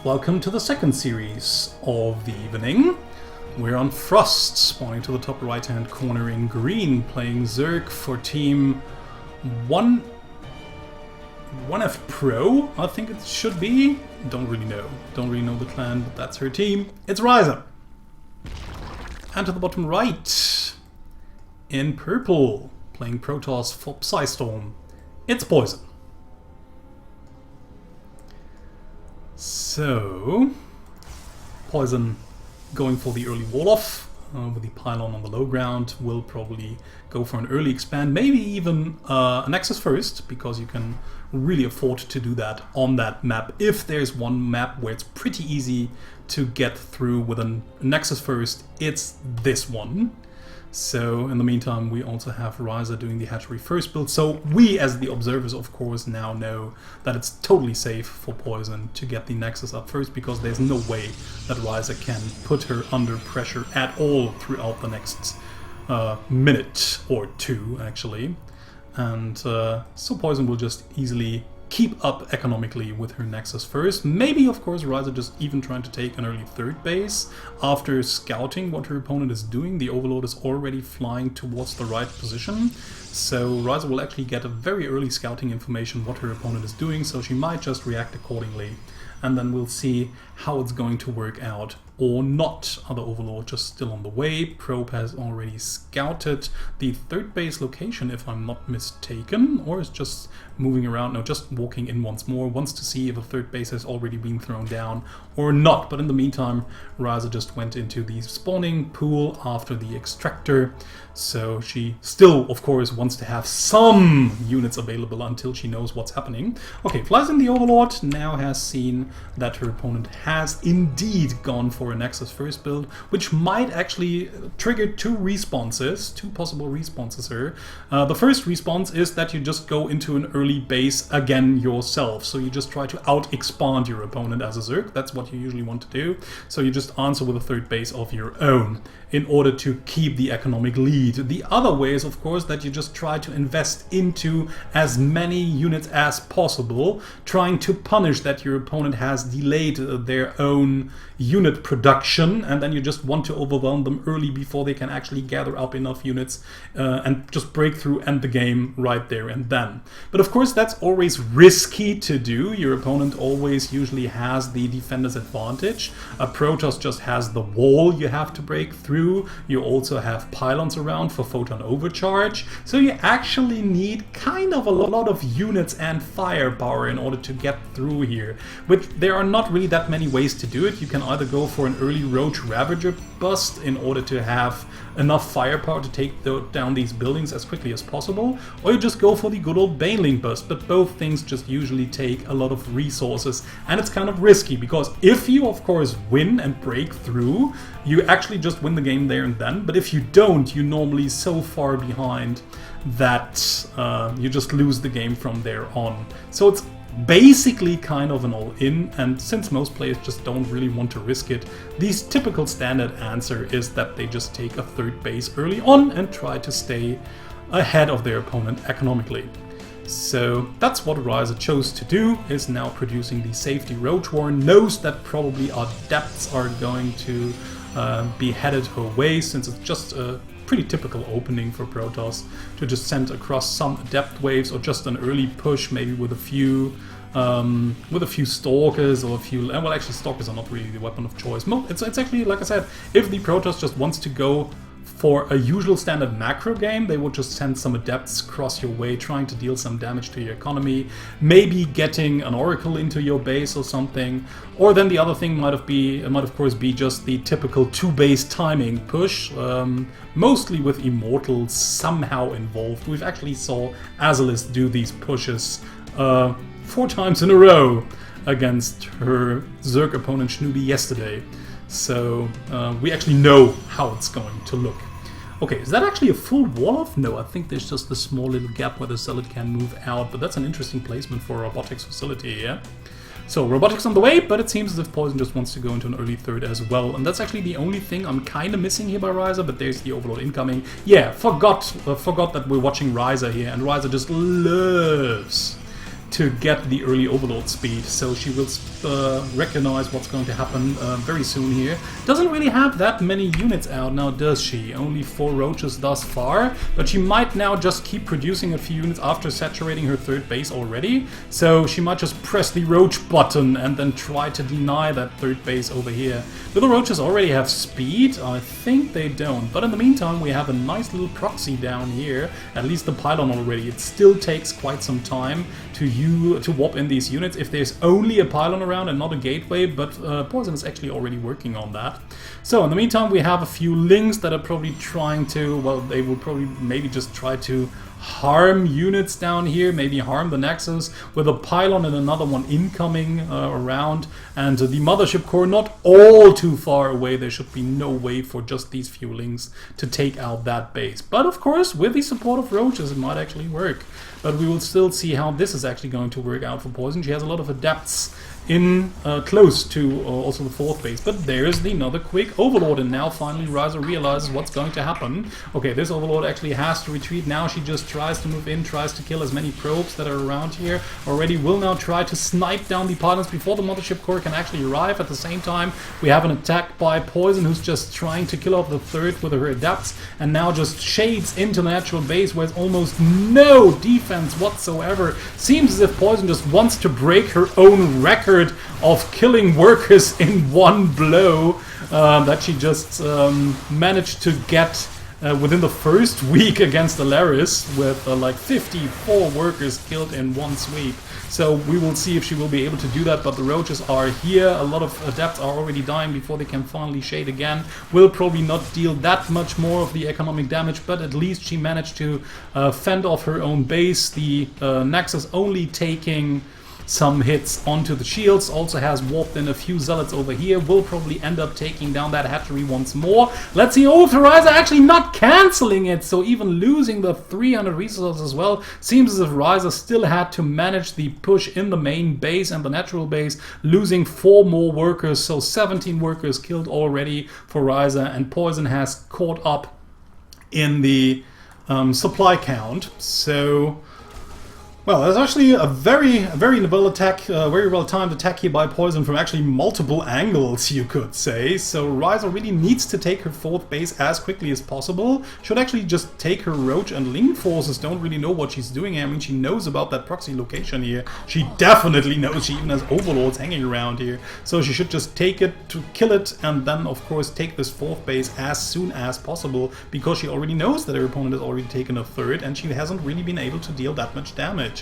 Welcome to the second series of the evening. We're on Frost, spawning to the top right hand corner in green, playing Zerg for team 1F Pro, I think it should be. Don't really know the clan, but that's her team. It's Wryza. And to the bottom right, in purple, playing Protoss for Psystorm, it's Poizon. So, Poizon going for the early wall-off with the pylon on the low ground, will probably go for an early expand, maybe even a Nexus first, because you can really afford to do that on that map. If there's one map where it's pretty easy to get through with a Nexus first, it's this one. So in the meantime, we also have Wryza doing the hatchery first build. So we, as the observers, of course, now know that it's totally safe for Poizon to get the Nexus up first, because there's no way that Wryza can put her under pressure at all throughout the next minute or two, actually. And so Poizon will just easily keep up economically with her Nexus first. Maybe, of course, Wryza just even trying to take an early third base after scouting what her opponent is doing. The Overlord is already flying towards the right position, so Wryza will actually get a very early scouting information what her opponent is doing, so she might just react accordingly. And then we'll see how it's going to work out or not. Other Overlord just still on the way. Probe has already scouted the third base location, if I'm not mistaken, or is just moving around. No, just walking in once more. Wants to see if a third base has already been thrown down or not. But in the meantime, Wryza just went into the spawning pool after the extractor. So she still, of course, wants to have some units available until she knows what's happening. Okay, flies in the Overlord, now has seen that her opponent has indeed gone for a Nexus first build, which might actually trigger two possible responses here. The first response is that you just go into an early base again yourself. So you just try to out-expand your opponent as a Zerg. That's what you usually want to do. So you just answer with a third base of your own in order to keep the economic lead. The other way is, of course, that you just try to invest into as many units as possible, trying to punish that your opponent has delayed their own unit production, and then you just want to overwhelm them early before they can actually gather up enough units and just break through, end the game right there and then. But of course, that's always risky to do. Your opponent always usually has the defender's advantage. A Protoss just has the wall you have to break through. You also have pylons around for photon overcharge, so you actually need kind of a lot of units and firepower in order to get through here. Which there are not really that many ways to do it. You can either go for an early Roach Ravager bust in order to have enough firepower to take down these buildings as quickly as possible, or you just go for the good old Baneling bust, but both things just usually take a lot of resources, and it's kind of risky, because if you, of course, win and break through, you actually just win the game there and then, but if you don't, you're normally so far behind that you just lose the game from there on. So it's basically kind of an all-in, and since most players just don't really want to risk it, the typical standard answer is that they just take a third base early on and try to stay ahead of their opponent economically. So that's what Wryza chose to do, is now producing the safety Roach Warren, knows that probably our depths are going to be headed her way, since it's just a pretty typical opening for Protoss to just send across some adept waves or just an early push, maybe with a few stalkers or a few. Well, actually, stalkers are not really the weapon of choice. It's actually, like I said, if the Protoss just wants to go for a usual standard macro game, they would just send some adepts across your way, trying to deal some damage to your economy, maybe getting an oracle into your base or something. Or then the other thing might of course be just the typical 2-base timing push, mostly with Immortals somehow involved. We've actually saw Azelis do these pushes 4 times in a row against her Zerg opponent Shnubi yesterday. So we actually know how it's going to look. Okay, is that actually a full wall-off? No, I think there's just a small little gap where the Zealot can move out, but that's an interesting placement for a robotics facility, yeah? So, robotics on the way, but it seems as if Poizon just wants to go into an early third as well, and that's actually the only thing I'm kind of missing here by Wryza, but there's the Overlord incoming. Yeah, forgot that we're watching Wryza here, and Wryza just loves to get the early overload speed, so she will recognize what's going to happen very soon here. Doesn't really have that many units out now, does she? Only 4 roaches thus far, but she might now just keep producing a few units after saturating her 3rd base already, so she might just press the roach button and then try to deny that 3rd base over here. Do the roaches already have speed? I think they don't, but in the meantime we have a nice little proxy down here, at least the pylon already. It still takes quite some time to warp in these units if there's only a pylon around and not a gateway, but Poizon is actually already working on that. So in the meantime we have a few links that are probably trying to, well, they will probably maybe just try to harm units down here, maybe harm the Nexus with a pylon and another one incoming around, and the mothership core not all too far away. There should be no way for just these few links to take out that base, but of course with the support of roaches it might actually work. But we will still see how this is actually going to work out for Poizon. She has a lot of adepts in close to also the 4th base, but there's another quick overlord, and now finally Wryza realizes what's going to happen. Okay, this overlord actually has to retreat now. She just tries to move in, tries to kill as many probes that are around here already, will now try to snipe down the pylons before the mothership core can actually arrive. At the same time we have an attack by Poizon, who's just trying to kill off the 3rd with her adepts, and now just shades into the natural base where it's almost no defense whatsoever. Seems as if Poizon just wants to break her own record of killing workers in one blow that she just managed to get within the 1st week against Alaris with like 54 workers killed in one sweep. So we will see if she will be able to do that, but the roaches are here. A lot of adepts are already dying before they can finally shade again. Will probably not deal that much more of the economic damage, but at least she managed to fend off her own base. The Nexus only taking some hits onto the shields, also has warped in a few zealots over here, will probably end up taking down that hatchery once more. Let's see, oh, Wryza actually not cancelling it, so even losing the 300 resources as well. Seems as if Wryza still had to manage the push in the main base and the natural base, losing 4 more workers, so 17 workers killed already for Wryza, and Poizon has caught up in the supply count. So well, there's actually a very well attack, very well timed attack here by Poizon from actually multiple angles, you could say. So Wryza really needs to take her 4th base as quickly as possible. Should actually just take her roach and link forces. Don't really know what she's doing. I mean, she knows about that proxy location here. She definitely knows. She even has overlords hanging around here. So she should just take it to kill it, and then of course take this 4th base as soon as possible, because she already knows that her opponent has already taken a 3rd and she hasn't really been able to deal that much damage.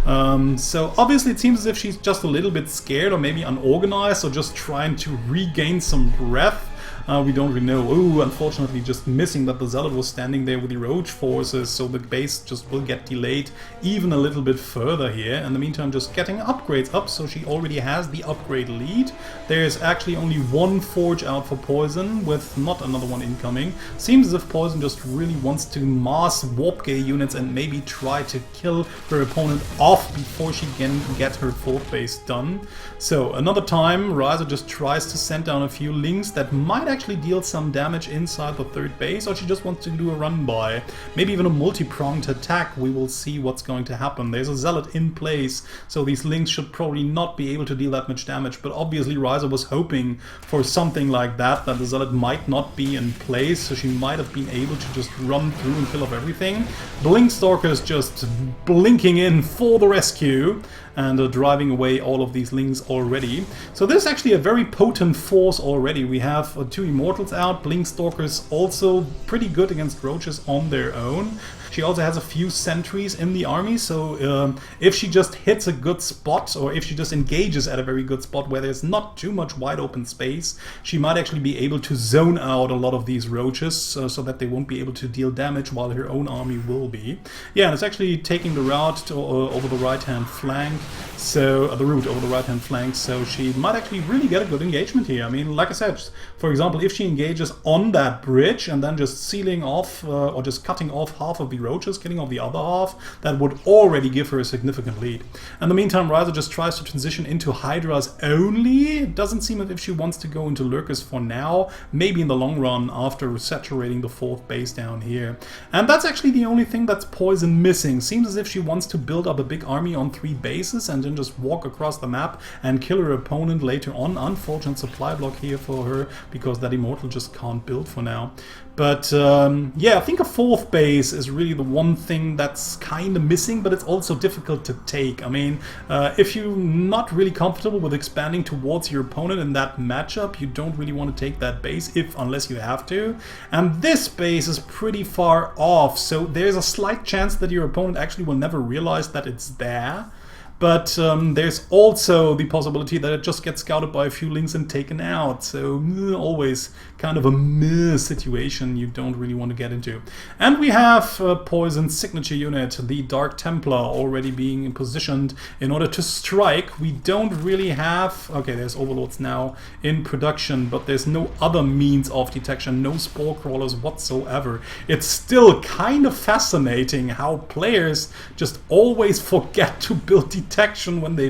So obviously it seems as if she's just a little bit scared, or maybe unorganized, or just trying to regain some breath. We don't really know. Ooh, unfortunately just missing that the Zealot was standing there with the Roach forces, so the base just will get delayed even a little bit further here. In the meantime, just getting upgrades up, so she already has the upgrade lead. There's actually only 1 forge out for Poizon, with not another one incoming. Seems as if Poizon just really wants to mass warp gay units and maybe try to kill her opponent off before she can get her 4th base done. So another time, Wryza just tries to send down a few links that might actually deal some damage inside the 3rd base, or she just wants to do a run by. Maybe even a multi-pronged attack. We will see what's going to happen. There's a Zealot in place, so these links should probably not be able to deal that much damage, but obviously Wryza was hoping for something like that the Zealot might not be in place, so she might have been able to just run through and kill off everything. Blink Stalkers just blinking in for the rescue and driving away all of these links already. So this is actually a very potent force already. We have 2 Immortals out, Blink Stalkers also pretty good against roaches on their own. She also has a few sentries in the army, so if she just hits a good spot, or if she just engages at a very good spot where there's not too much wide open space, she might actually be able to zone out a lot of these roaches so that they won't be able to deal damage, while her own army will be. Yeah, and it's actually taking the route to, over the right hand flank. So the root over the right-hand flank, so she might actually really get a good engagement here. I mean, like I said, for example, if she engages on that bridge and then just sealing off or just cutting off half of the roaches, killing off the other half, that would already give her a significant lead. In the meantime, Wryza just tries to transition into Hydras only. It doesn't seem as if she wants to go into Lurkers for now, maybe in the long run after saturating the 4th base down here. And that's actually the only thing that's Poizon missing. Seems as if she wants to build up a big army on 3 bases and then just walk across the map and kill her opponent later on. Unfortunate supply block here for her because that Immortal just can't build for now. But yeah, I think a 4th base is really the one thing that's kind of missing, but it's also difficult to take. I mean, if you're not really comfortable with expanding towards your opponent in that matchup, you don't really want to take that base unless you have to. And this base is pretty far off, so there's a slight chance that your opponent actually will never realize that it's there. But there's also the possibility that it just gets scouted by a few links and taken out. So always kind of a meh situation you don't really want to get into. And we have Poizon's signature unit, the Dark Templar, already being positioned in order to strike. We don't really have... Okay, there's Overlords now in production, but there's no other means of detection, no Spore Crawlers whatsoever. It's still kind of fascinating how players just always forget to build detection when they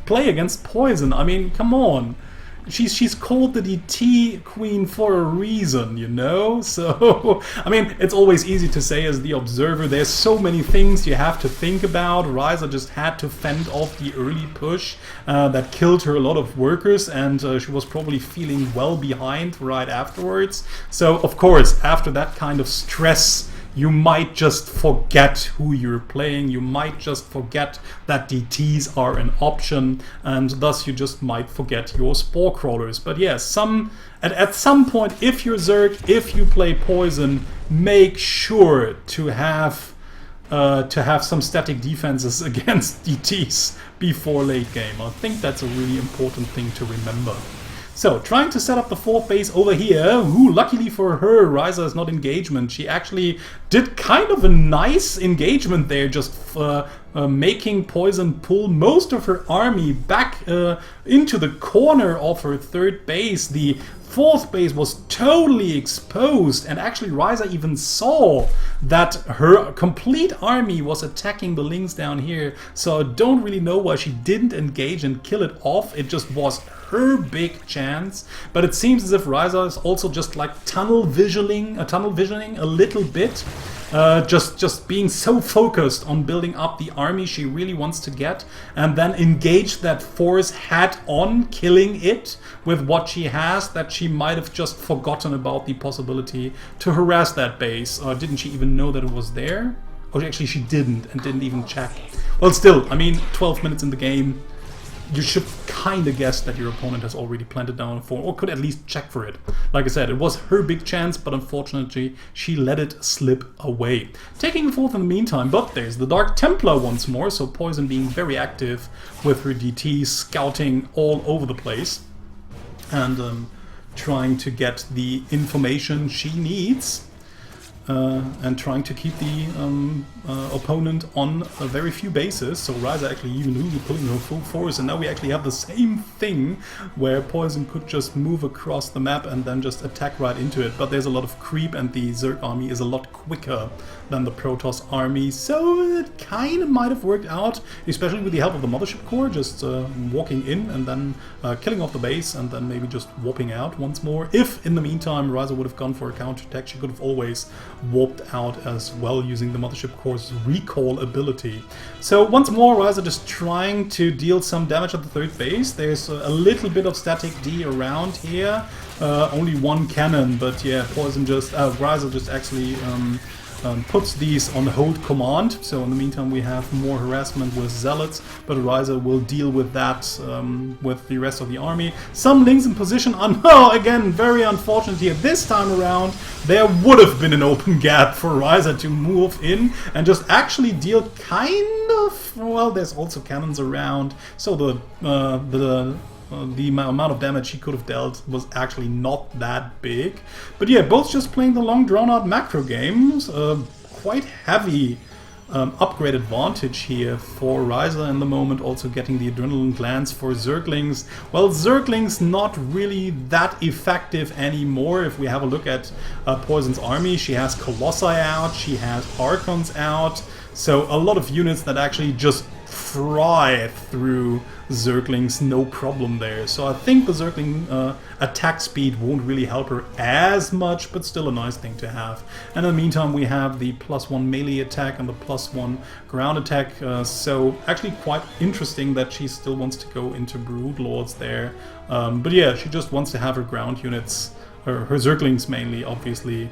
play against Poizon. I mean, come on. She's called the DT queen for a reason, you know? So, I mean, it's always easy to say as the observer, there's so many things you have to think about. Wryza just had to fend off the early push that killed her a lot of workers, and she was probably feeling well behind right afterwards. So, of course, after that kind of stress, you might just forget who you're playing, you might just forget that DTs are an option, and thus you just might forget your Spore Crawlers. But yes, at some point, if you're Zerg, if you play Poizon, make sure to have some static defenses against DTs before late game. I think that's a really important thing to remember. So, trying to set up the 4th base over here. Ooh, luckily for her, Wryza is not engagement. She actually did kind of a nice engagement there, just making Poizon pull most of her army back into the corner of her 3rd base. The 4th base was totally exposed, and actually Wryza even saw that her complete army was attacking the links down here. So I don't really know why she didn't engage and kill it off. It just was her big chance. But it seems as if Wryza is also just like tunnel visioning a little bit. Just being so focused on building up the army she really wants to get, and then engage that force head on, killing it with what she has, that she might have just forgotten about the possibility to harass that base. Or didn't she even know that it was there? Or actually she didn't, and didn't even check. Well, still, I mean, 12 minutes in the game, you should kind of guess that your opponent has already planted down a fort, or could at least check for it. Like I said, it was her big chance, but unfortunately she let it slip away. Taking the 4th in the meantime, but there's the Dark Templar once more, so Poizon being very active with her DT, scouting all over the place, and trying to get the information she needs. And trying to keep the opponent on a very few bases. So Wryza actually even really pulling her full force, and now we actually have the same thing where Poizon could just move across the map and then just attack right into it. But there's a lot of creep, and the Zerg army is a lot quicker than the Protoss army, so it kind of might have worked out, especially with the help of the Mothership Core, just walking in and then killing off the base and then maybe just warping out once more. If in the meantime Wryza would have gone for a counterattack, she could have always warped out as well using the Mothership Core's recall ability. So once more, Wryza just trying to deal some damage at the 3rd base. There's a little bit of static D around here, only 1 cannon, but yeah, Wryza just actually puts these on hold command. So in the meantime we have more harassment with Zealots, but Wryza will deal with that with the rest of the army. Some links in position. Oh, again, very unfortunate here. This time around there would have been an open gap for Wryza to move in and just actually deal kind of... Well, there's also cannons around, so the amount of damage he could have dealt was actually not that big. But yeah, both just playing the long drawn-out macro games. Quite heavy upgrade advantage here for Wryza in the moment, also getting the adrenaline glands for Zerglings. Well, Zerglings not really that effective anymore. If we have a look at Poizon's army, she has Colossi out, she has Archons out, so a lot of units that actually just fry through Zerglings, no problem there. So I think the Zergling attack speed won't really help her as much, but still a nice thing to have. And in the meantime, we have the +1 melee attack and the +1 ground attack. So actually quite interesting that she still wants to go into Broodlords there. But yeah, she just wants to have her ground units, her Zerglings mainly, obviously,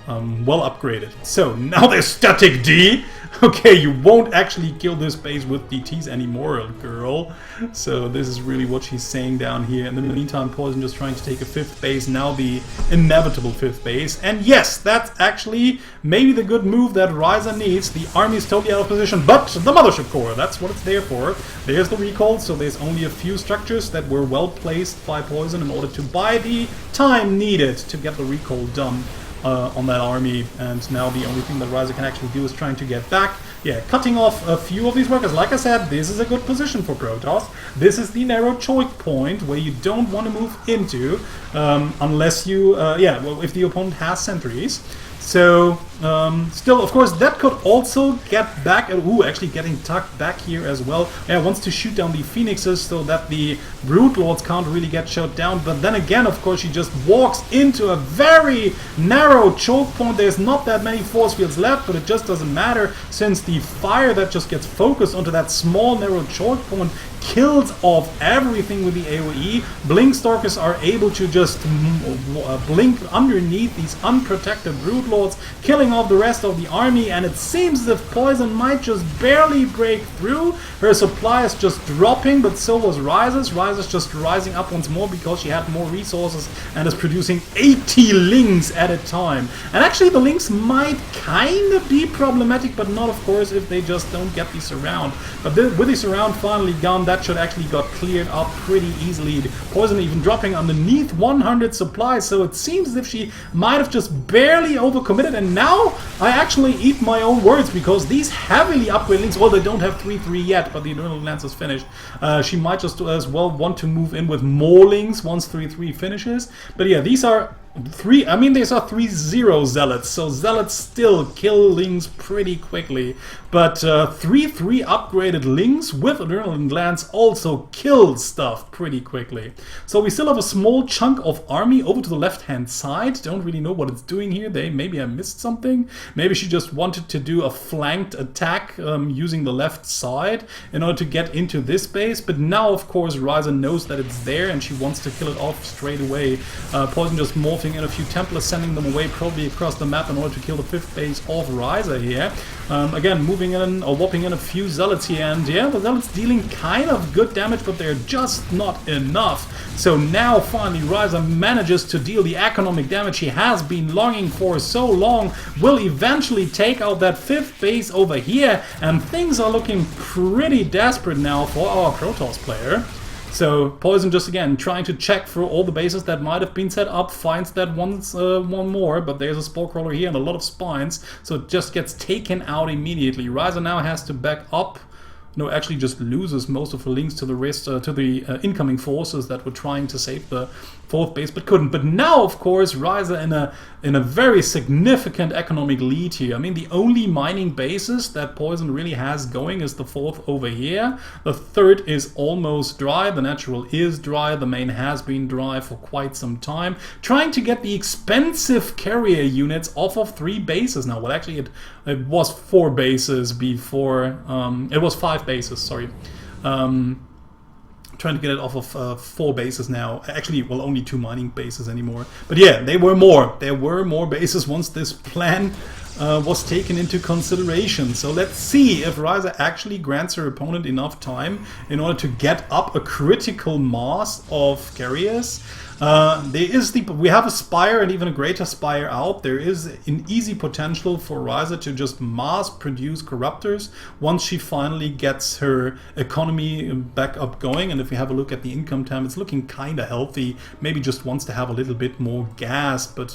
well upgraded. So now there's static D. Okay, you won't actually kill this base with DTs anymore, girl. So this is really what she's saying down here. And in the meantime, Poizon just trying to take a 5th base, now the inevitable 5th base. And yes, that's actually maybe the good move that Wryza needs. The army is totally out of position, but the Mothership Core, that's what it's there for. There's the recall, so there's only a few structures that were well placed by Poizon in order to buy the time needed to get the recall done on that army. And now the only thing that Wryza can actually do is trying to get back. Yeah, cutting off a few of these workers. Like I said, this is a good position for Protoss. This is the narrow choke point where you don't want to move into unless you, yeah, well, if the opponent has sentries. So, still, of course, that could also get back. Ooh, actually getting tucked back here as well. Yeah, wants to shoot down the Phoenixes so that the Broodlords can't really get shot down. But then again, of course, she just walks into a very narrow choke point. There's not that many force fields left, but it just doesn't matter since the fire that just gets focused onto that small narrow choke point kills off everything with the AoE. Blink Stalkers are able to just blink underneath these unprotected Broodlords, killing off the rest of the army, and it seems as if Poizon might just barely break through. Her supply is just dropping, but so was Wryza's. Wryza's just rising up once more because she had more resources and is producing 80 Lings at a time. And actually the Lings might kind of be problematic, but not of course if they just don't get the surround. But with the surround finally gone, that should actually got cleared up pretty easily. Poizon even dropping underneath 100 supplies, so it seems as if she might have just barely overcommitted. And now I actually eat my own words, because these heavily upgraded Lings, well, they don't have 3-3 yet, but the Eternal Lance is finished. She might just as well want to move in with more Lings once 3-3 finishes. But yeah, these are these are 3-0 Zealots, so Zealots still kill Lings pretty quickly. But 3-3 upgraded Lings with Adrenaline Glands also kill stuff pretty quickly. So we still have a small chunk of army over to the left-hand side. Don't really know what it's doing here. Maybe I missed something. Maybe she just wanted to do a flanked attack using the left side in order to get into this base. But now, of course, Wryza knows that it's there and she wants to kill it off straight away. Poizon just morphing in a few Templars, sending them away probably across the map in order to kill the 5th base of Wryza here. Again, moving in or whopping in a few Zealots here, and yeah, the Zealots dealing kind of good damage, but they're just not enough. So now finally Wryza manages to deal the economic damage she has been longing for so long, will eventually take out that 5th base over here, and things are looking pretty desperate now for our Protoss player. So Poizon just again trying to check through all the bases that might have been set up, finds that one more, but there's a Spore Crawler here and a lot of spines, so it just gets taken out immediately. Wryza now has to back up. No, actually just loses most of the Lings to the rest, to the incoming forces that were trying to save the 4th base, but couldn't. But now, of course, Wryza in a very significant economic lead here. I mean, the only mining bases that Poizon really has going is the 4th over here. The 3rd is almost dry. The natural is dry. The main has been dry for quite some time. Trying to get the expensive carrier units off of 3 bases now. Well, actually, it was 4 bases before. It was 5 bases, sorry. Trying to get it off of 4 bases now. Actually, well, only 2 mining bases anymore. But yeah, they were more. There were more bases once this plan was taken into consideration. So let's see if Wryza actually grants her opponent enough time in order to get up a critical mass of carriers. We have a Spire and even a greater Spire out. There is an easy potential for Wryza to just mass produce Corruptors once she finally gets her economy back up going. And if we have a look at the income time, it's looking kind of healthy. Maybe just wants to have a little bit more gas, but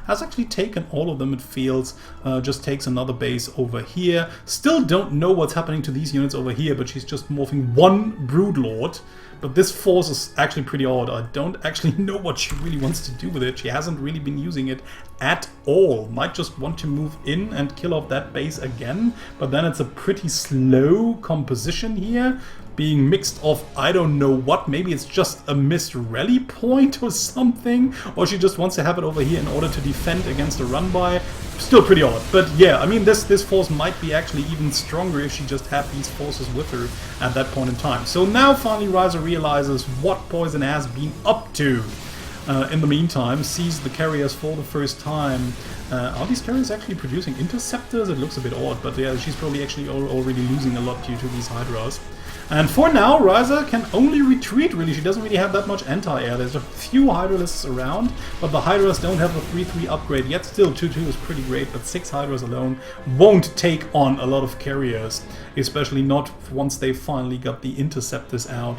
has actually taken all of them, it feels. just takes another base over here. Still don't know what's happening to these units over here, but she's just morphing one Broodlord. But this force is actually pretty odd. I don't actually know what she really wants to do with it. She hasn't really been using it at all. Might just want to move in and kill off that base again. But then it's a pretty slow composition here, being mixed off I don't know what. Maybe it's just a missed rally point or something. Or she just wants to have it over here in order to defend against a run-by. Still pretty odd. But yeah, I mean, this force might be actually even stronger if she just had these forces with her at that point in time. So now finally Wryza realizes what Poizon has been up to. In the meantime, sees the carriers for the first time. Are these carriers actually producing interceptors? It looks a bit odd, but yeah, she's probably actually already losing a lot due to these Hydras. And for now, Wryza can only retreat, really. She doesn't really have that much anti-air. There's a few Hydralisks around, but the Hydras don't have the 3-3 upgrade yet. Still, 2-2 is pretty great, but 6 Hydras alone won't take on a lot of carriers, especially not once they finally got the interceptors out.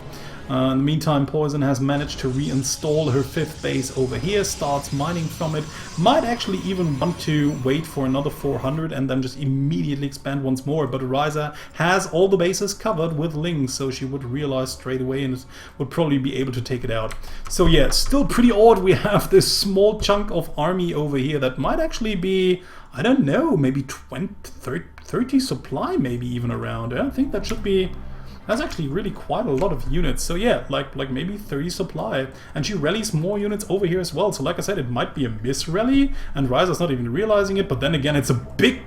In the meantime, Poizon has managed to reinstall her 5th base over here, starts mining from it, might actually even want to wait for another 400 and then just immediately expand once more, but Wryza has all the bases covered with links, so she would realize straight away and would probably be able to take it out. So yeah, still pretty odd. We have this small chunk of army over here that might actually be, I don't know, maybe 20, 30 supply maybe even around. I think that should be... That's actually really quite a lot of units. So yeah, like maybe 30 supply. And she rallies more units over here as well. So like I said, it might be a misrally, and Wryza's not even realizing it. But then again, it's a big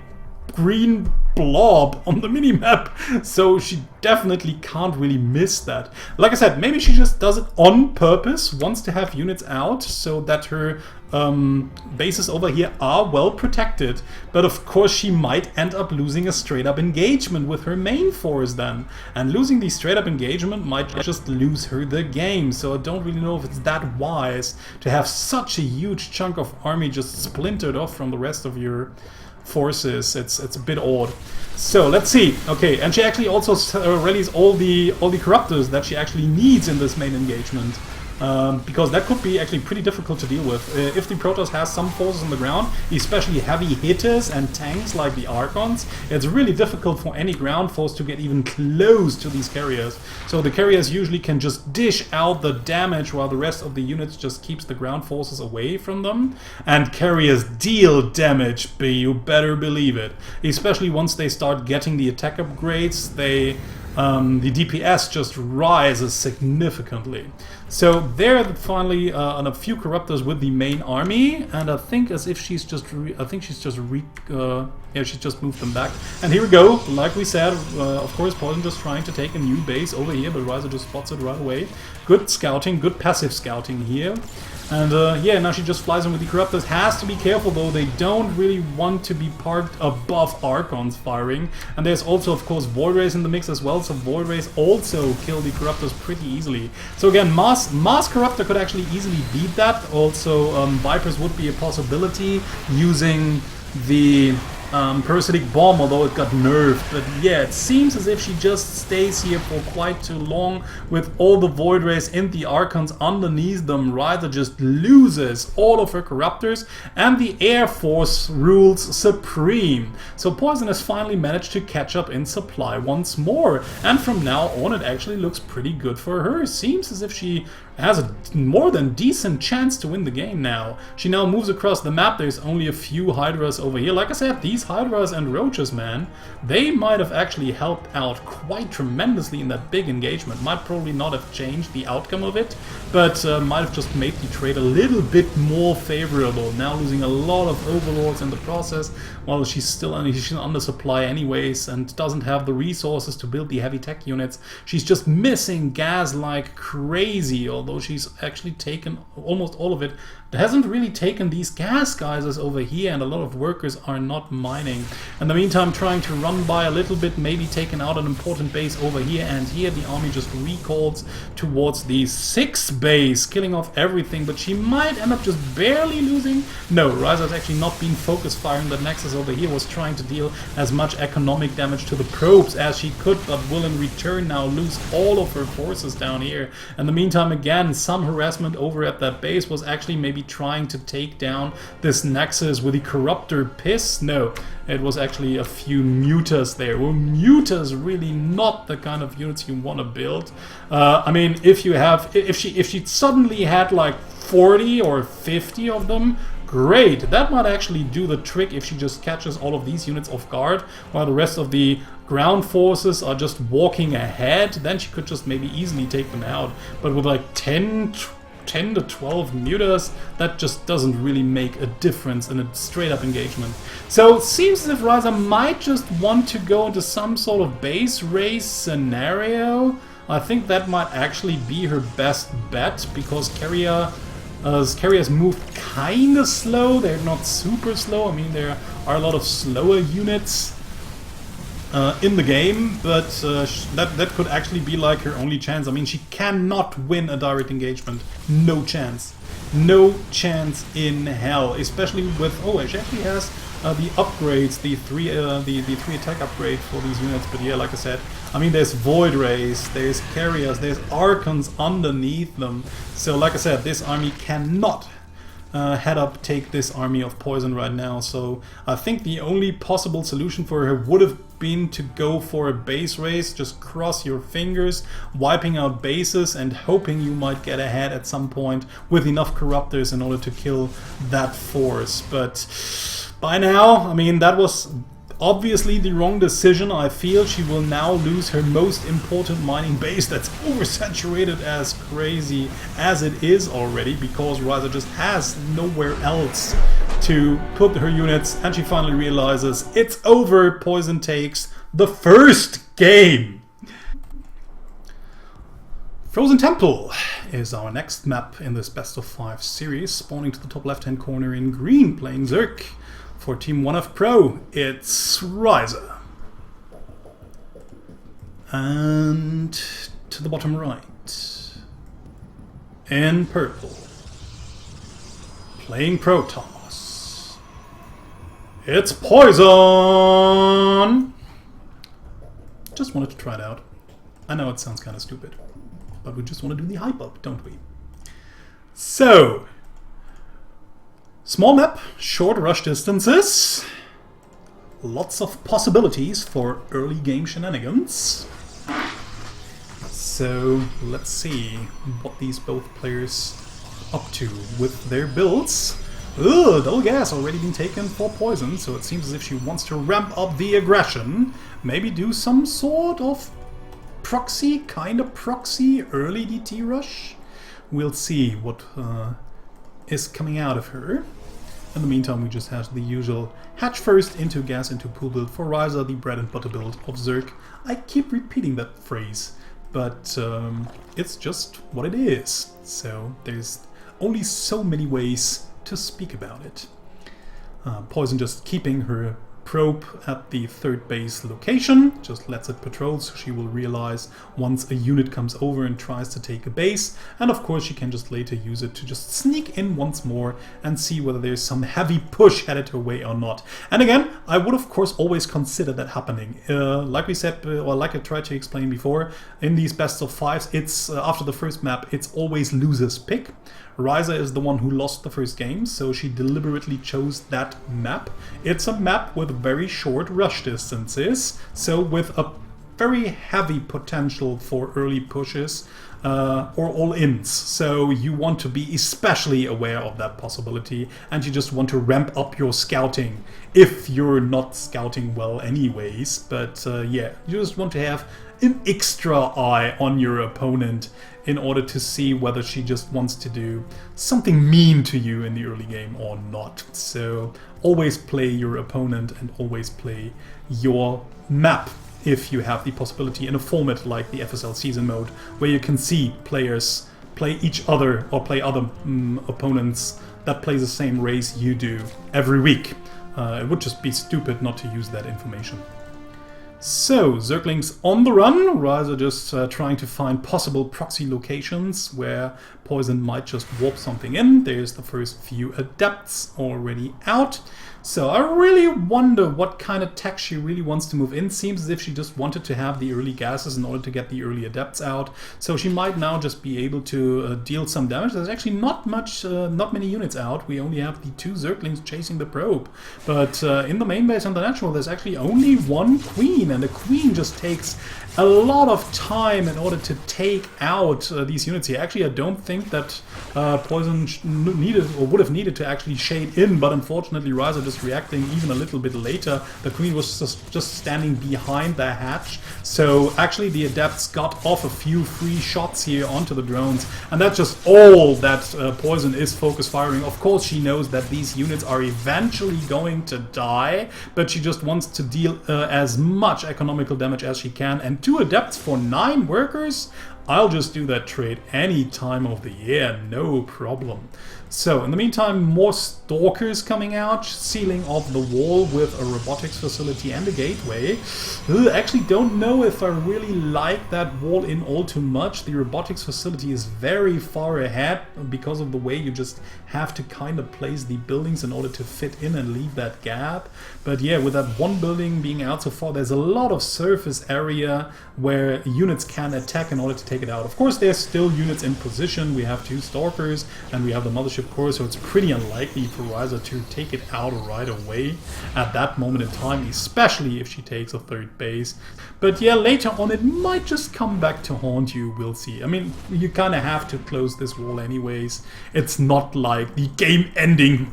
green blob on the minimap, so she definitely can't really miss that. Like I said, maybe she just does it on purpose, wants to have units out so that her bases over here are well protected, but of course she might end up losing a straight up engagement with her main force then, and losing the straight up engagement might just lose her the game. So I don't really know if it's that wise to have such a huge chunk of army just splintered off from the rest of your forces. It's a bit odd. So let's see. Okay, and she actually also rallies all the corruptors that she actually needs in this main engagement. Because that could be actually pretty difficult to deal with. If the Protoss has some forces on the ground, especially heavy hitters and tanks like the Archons, it's really difficult for any ground force to get even close to these carriers. So the carriers usually can just dish out the damage while the rest of the units just keeps the ground forces away from them. And carriers deal damage, you better believe it. Especially once they start getting the attack upgrades, the DPS just rises significantly. So there, finally, on a few corruptors with the main army, and I think as if she's just, she's just moved them back. And here we go. Like we said, of course, Poizon just trying to take a new base over here, but Wryza just spots it right away. Good scouting, good passive scouting here. And yeah, now she just flies in with the Corruptors. Has to be careful though, they don't really want to be parked above Archons firing. And there's also, of course, Void Rays in the mix as well, so Void Rays also kill the Corruptors pretty easily. So again, Mass Corruptor could actually easily beat that. Also, Vipers would be a possibility using the Parasitic Bomb, although it got nerfed. But yeah, it seems as if she just stays here for quite too long with all the Void Rays and the Archons underneath them. Wryza just loses all of her Corruptors and the Air Force rules supreme. So Poizon has finally managed to catch up in supply once more, and from now on it actually looks pretty good for her. Seems as if she has a more than decent chance to win the game now. She now moves across the map. There's only a few Hydras over here. Like I said, these Hydras and Roaches, man, they might have actually helped out quite tremendously in that big engagement. Might probably not have changed the outcome of it, but might have just made the trade a little bit more favorable. Now losing a lot of Overlords in the process, while she's still under supply anyways and doesn't have the resources to build the heavy tech units. She's just missing gas like crazy, although she's actually taken almost all of it. Hasn't really taken these gas geysers over here, and a lot of workers are not mining. In the meantime, trying to run by a little bit, maybe taking out an important base over here, and here the army just recalls towards the 6th base, killing off everything, but she might end up just barely losing. No, Wryza's actually not been focus firing. The Nexus over here was trying to deal as much economic damage to the probes as she could, but will in return now lose all of her forces down here. In the meantime, again, some harassment over at that base was actually maybe trying to take down this Nexus with the Corruptor Piss. No, it was actually a few mutas there. Well, mutas really not the kind of units you want to build. I mean, if she suddenly had like 40 or 50 of them, great. That might actually do the trick if she just catches all of these units off guard, while the rest of the ground forces are just walking ahead. Then she could just maybe easily take them out. But with like 10 to 12 mutas, that just doesn't really make a difference in a straight-up engagement. So it seems as if Wryza might just want to go into some sort of base race scenario. I think that might actually be her best bet, because carriers move kind of slow. They're not super slow. I mean, there are a lot of slower units in the game, but that could actually be like her only chance. I mean, she cannot win a direct engagement. No chance. No chance in hell. Especially with... Oh, she actually has the upgrades, the three attack upgrade for these units. But yeah, like I said, I mean, there's Void Rays, there's Carriers, there's Archons underneath them. So like I said, this army cannot take this army of Poizon right now. So I think the only possible solution for her would have been to go for a base race, just cross your fingers, wiping out bases and hoping you might get ahead at some point with enough corruptors in order to kill that force. But by now, I mean, that was obviously the wrong decision. I feel she will now lose her most important mining base that's oversaturated as crazy as it is already, because Wryza just has nowhere else to put her units, and she finally realizes it's over. Poizon takes the first game. Frozen Temple is our next map in this best of 5 series, spawning to the top left hand corner in green, playing Zerk. For Team 1F Pro, it's Wryza. And to the bottom right, in purple, playing Protoss, it's Poizon! Just wanted to try it out. I know it sounds kind of stupid, but we just want to do the hype up, don't we? So, small map, short rush distances, lots of possibilities for early game shenanigans. So let's see what these both players are up to with their builds. Ugh, double gas already been taken for Poizon, so it seems as if she wants to ramp up the aggression. Maybe do some sort of proxy, kind of proxy early DT rush. We'll see what is coming out of her. In the meantime, we just have the usual hatch first, into gas, into pool build for Wryza, the bread and butter build of Zerk. I keep repeating that phrase, but it's just what it is. So there's only so many ways to speak about it. Poizon just keeping her probe at the third base location, just lets it patrol, so she will realize once a unit comes over and tries to take a base, and of course she can just later use it to just sneak in once more and see whether there's some heavy push headed her way or not. And again, I would of course always consider that happening. Like we said, or like I tried to explain before, in these best of 5s, it's after the first map, it's always loser's pick. Wryza is the one who lost the first game, so she deliberately chose that map. It's a map with very short rush distances, so with a very heavy potential for early pushes or all-ins. So you want to be especially aware of that possibility, and you just want to ramp up your scouting if you're not scouting well anyways. But yeah, you just want to have an extra eye on your opponent in order to see whether she just wants to do something mean to you in the early game or not. So always play your opponent and always play your map if you have the possibility in a format like the FSL season mode, where you can see players play each other or play other opponents that play the same race you do every week. It would just be stupid not to use that information. So, Zerglings on the run. Wryza just trying to find possible proxy locations where Poizon might just warp something in. There's the first few adepts already out. So I really wonder what kind of tech she really wants to move in. Seems as if she just wanted to have the early gases in order to get the early adepts out. So she might now just be able to deal some damage. There's actually not many units out. We only have the 2 Zerglings chasing the probe. But in the main base on the natural, there's actually only 1 queen. And the queen just takes a lot of time in order to take out these units here. Actually, I don't think that Poizon needed or would have needed to actually shade in, but unfortunately Wryza just reacting even a little bit later. The queen was just standing behind the hatch, so actually the adepts got off a few free shots here onto the drones, and that's just all that Poizon is focus firing. Of course she knows that these units are eventually going to die, but she just wants to deal as much economical damage as she can, and 2 adepts for 9 workers? I'll just do that trade any time of the year, no problem. So, in the meantime, more stalkers coming out, sealing off the wall with a robotics facility and a gateway. Actually don't know if I really like that wall in all too much. The robotics facility is very far ahead because of the way you just have to kind of place the buildings in order to fit in and leave that gap. But yeah, with that 1 building being out so far, there's a lot of surface area where units can attack in order to take it out. Of course, there's still units in position. We have 2 stalkers and we have the mothership core, so it's pretty unlikely for Wryza to take it out right away at that moment in time, especially if she takes a 3rd base. But yeah, later on it might just come back to haunt you, we'll see. I mean, you kind of have to close this wall anyways. It's not like the game-ending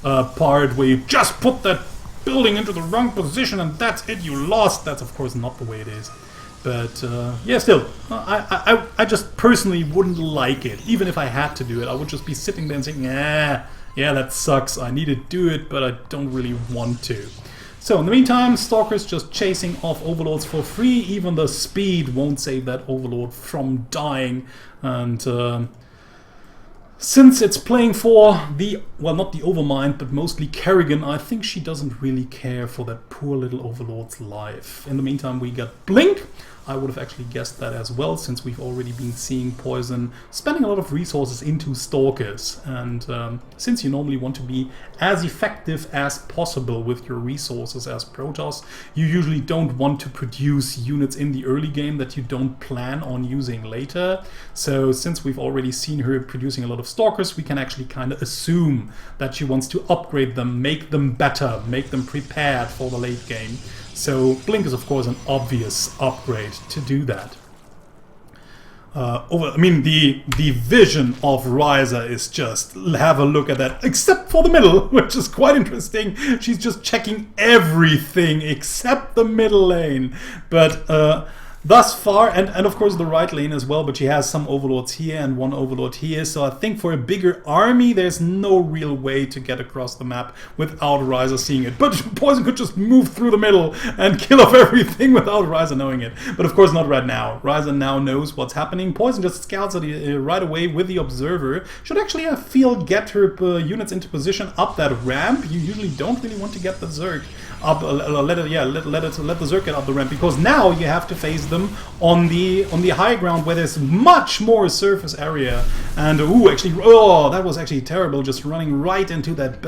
part where you just put that building into the wrong position and that's it, you lost. That's of course not the way it is. But yeah, still, I just personally wouldn't like it. Even if I had to do it, I would just be sitting there and saying, yeah, that sucks. I need to do it, but I don't really want to. So in the meantime, Stalkers just chasing off Overlords for free. Even the speed won't save that Overlord from dying. And since it's playing for the, well, not the Overmind, but mostly Kerrigan, I think she doesn't really care for that poor little Overlord's life. In the meantime, we got Blink. I would have actually guessed that as well, since we've already been seeing Poizon spending a lot of resources into Stalkers. And since you normally want to be as effective as possible with your resources as Protoss, you usually don't want to produce units in the early game that you don't plan on using later. So since we've already seen her producing a lot of Stalkers, we can actually kind of assume that she wants to upgrade them, make them better, make them prepared for the late game. So Blink is of course an obvious upgrade to do that. I mean, the vision of Wryza is just, have a look at that, except for the middle, which is quite interesting. She's just checking everything except the middle lane. But thus far, and of course the right lane as well, but she has some Overlords here and 1 Overlord here, so I think for a bigger army there's no real way to get across the map without Wryza seeing it. But Poizon could just move through the middle and kill off everything without Wryza knowing it. But of course not right now. Wryza now knows what's happening. Poizon just scouts it right away with the Observer. Should actually, I feel, get her units into position up that ramp. You usually don't really want to get the Zerg up, let the Zerg get up the ramp, because now you have to face them on the high ground where there's much more surface area. And that was actually terrible, just running right into that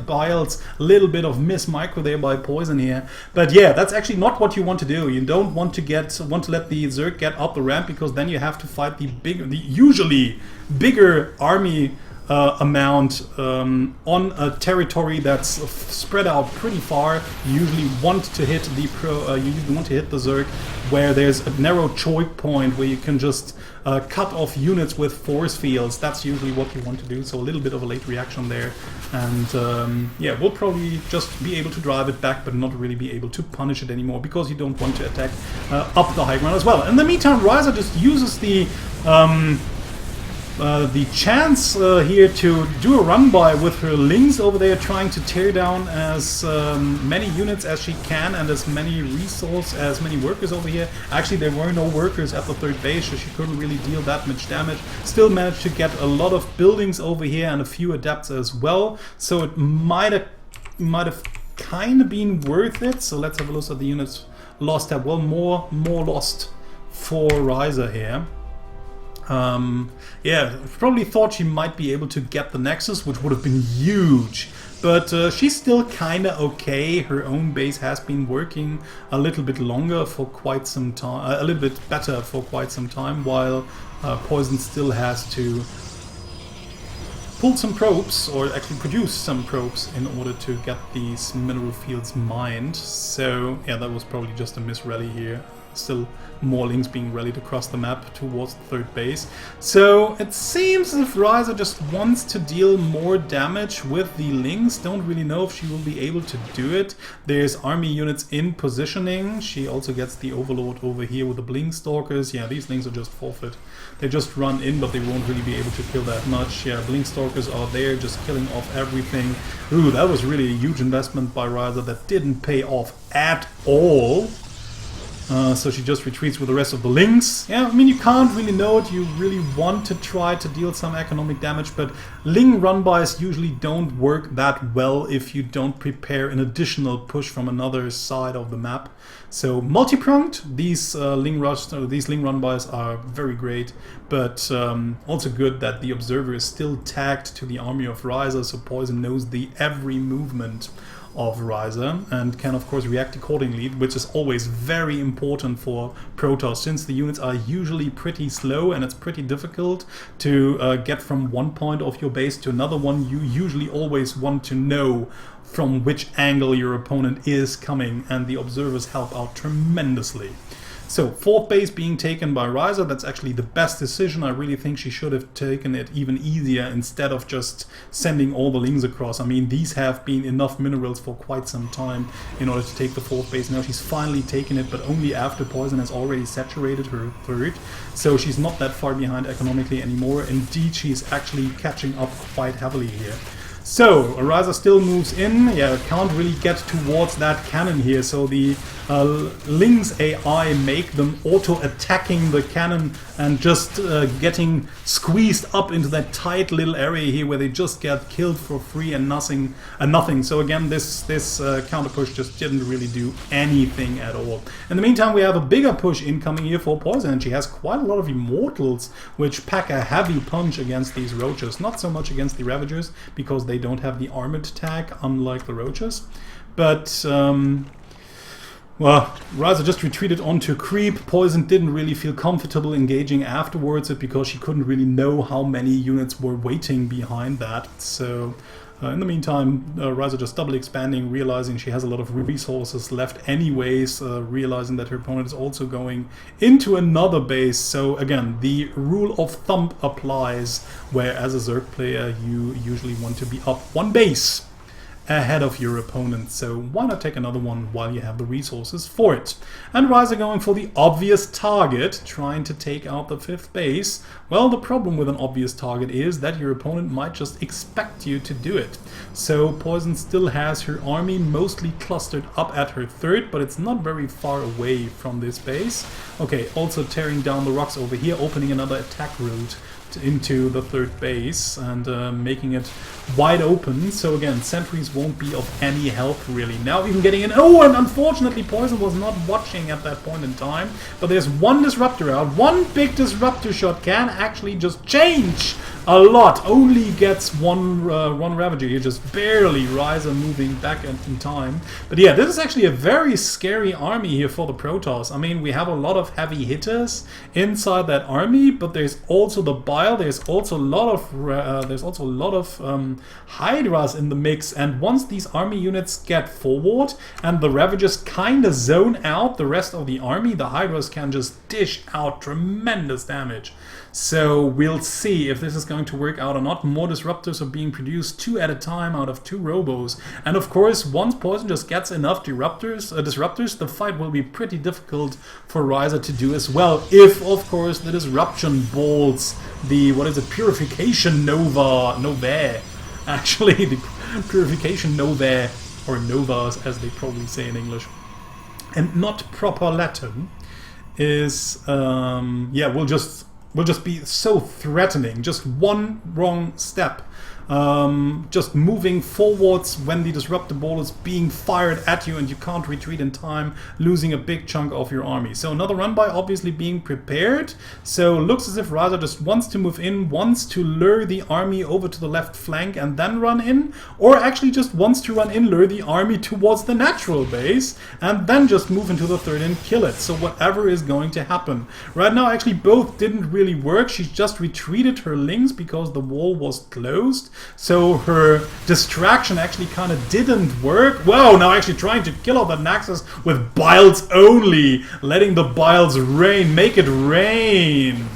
Biles. Little bit of miss micro there by Poizon here. But yeah, that's actually not what you want to do. You don't want to let the Zerg get up the ramp, because then you have to fight the usually bigger army amount on a territory that's spread out pretty far. You usually want to hit the Zerg where there's a narrow choke point where you can just cut off units with force fields. That's usually what you want to do. So a little bit of a late reaction there, and yeah, we'll probably just be able to drive it back, but not really be able to punish it anymore, because you don't want to attack up the high ground as well. In the meantime, Wryza just uses the chance here to do a run-by with her Lings over there, trying to tear down as many units as she can and as many workers over here. Actually, there were no workers at the 3rd base, so she couldn't really deal that much damage. Still managed to get a lot of buildings over here and a few adepts as well, so it might have kind of been worth it. So let's have a look at the units lost step. Well, more lost for Wryza here. Yeah, probably thought she might be able to get the Nexus, which would have been huge. But she's still kinda okay. Her own base has been working a little bit longer for quite some time, a little bit better for quite some time, while Poizon still has to pull some probes, or actually produce some probes, in order to get these mineral fields mined. So yeah, that was probably just a misrally here. Still more links being rallied across the map towards the third base. So it seems as if Wryza just wants to deal more damage with the links. Don't really know if she will be able to do it. There's army units in positioning. She also gets the Overlord over here with the Blink Stalkers. Yeah, these links are just forfeit. They just run in, but they won't really be able to kill that much. Yeah, Blink Stalkers are there, just killing off everything. Ooh, that was really a huge investment by Wryza that didn't pay off at all. So she just retreats with the rest of the links. Yeah, I mean, you can't really know it. You really want to try to deal some economic damage, but Ling run-bys usually don't work that well if you don't prepare an additional push from another side of the map. So multi-pronged, these Ling run-bys are very great, but also good that the Observer is still tagged to the army of Wryza, so Poizon knows the every movement of Wryza and can of course react accordingly, which is always very important for Protoss, since the units are usually pretty slow and it's pretty difficult to get from one point of your base to another one. You usually always want to know from which angle your opponent is coming, and the observers help out tremendously. So, fourth base being taken by Wryza, that's actually the best decision. I really think she should have taken it even easier instead of just sending all the links across. I mean, these have been enough minerals for quite some time in order to take the fourth base. Now she's finally taken it, but only after Poizon has already saturated her third. So she's not that far behind economically anymore. Indeed, she's actually catching up quite heavily here. So, Wryza still moves in. Yeah, can't really get towards that cannon here, so the Ling's AI make them auto-attacking the cannon and just getting squeezed up into that tight little area here where they just get killed for free and nothing. So again, this counter push just didn't really do anything at all. In the meantime, we have a bigger push incoming here for Poizon, and she has quite a lot of Immortals, which pack a heavy punch against these Roaches. Not so much against the Ravagers, because they don't have the armored tag, unlike the Roaches. But well, Wryza just retreated onto creep. Poizon didn't really feel comfortable engaging afterwards because she couldn't really know how many units were waiting behind that. So in the meantime, Wryza just double expanding, realizing she has a lot of resources left anyways, realizing that her opponent is also going into another base. So again, the rule of thumb applies, where as a Zerg player you usually want to be up one base ahead of your opponent, so why not take another one while you have the resources for it? And Wryza going for the obvious target, trying to take out the fifth base. Well, the problem with an obvious target is that your opponent might just expect you to do it. So Poizon still has her army mostly clustered up at her third, but it's not very far away from this base. Okay, also tearing down the rocks over here, opening another attack route into the third base and making it wide open. So again, sentries won't be of any help really. Now even getting in. Oh, and unfortunately Poizon was not watching at that point in time. But there's one disruptor out. One big disruptor shot can actually just change a lot. Only gets one Ravager here, just barely. Wryza moving back in time. But yeah, this is actually a very scary army here for the Protoss. I mean, we have a lot of heavy hitters inside that army, but there's also the Bile. There's also a lot of Hydras in the mix. And once these army units get forward and the Ravagers kind of zone out the rest of the army, the Hydras can just dish out tremendous damage. So we'll see if this is going to work out or not. More disruptors are being produced 2 at a time out of 2 robos. And of course, once Poizon just gets enough disruptors, the fight will be pretty difficult for Wryza to do as well. If, of course, the disruption bolts, the, Purification Novae. Actually, the Purification Novae, or Novas as they probably say in English, and not proper Latin, is, will just be so threatening. Just one wrong step just moving forwards when the disruptor ball is being fired at you and you can't retreat in time, losing a big chunk of your army. So another run by, obviously being prepared. So looks as if Wryza just wants to move in, wants to lure the army over to the left flank and then run in, or actually just wants to run in, lure the army towards the natural base, and then just move into the third and kill it. So whatever is going to happen. Right now, actually, both didn't really work. She just retreated her lings because the wall was closed. So her distraction actually kind of didn't work. Whoa, now actually trying to kill off that Naxos with Biles only. Letting the Biles rain. Make it rain.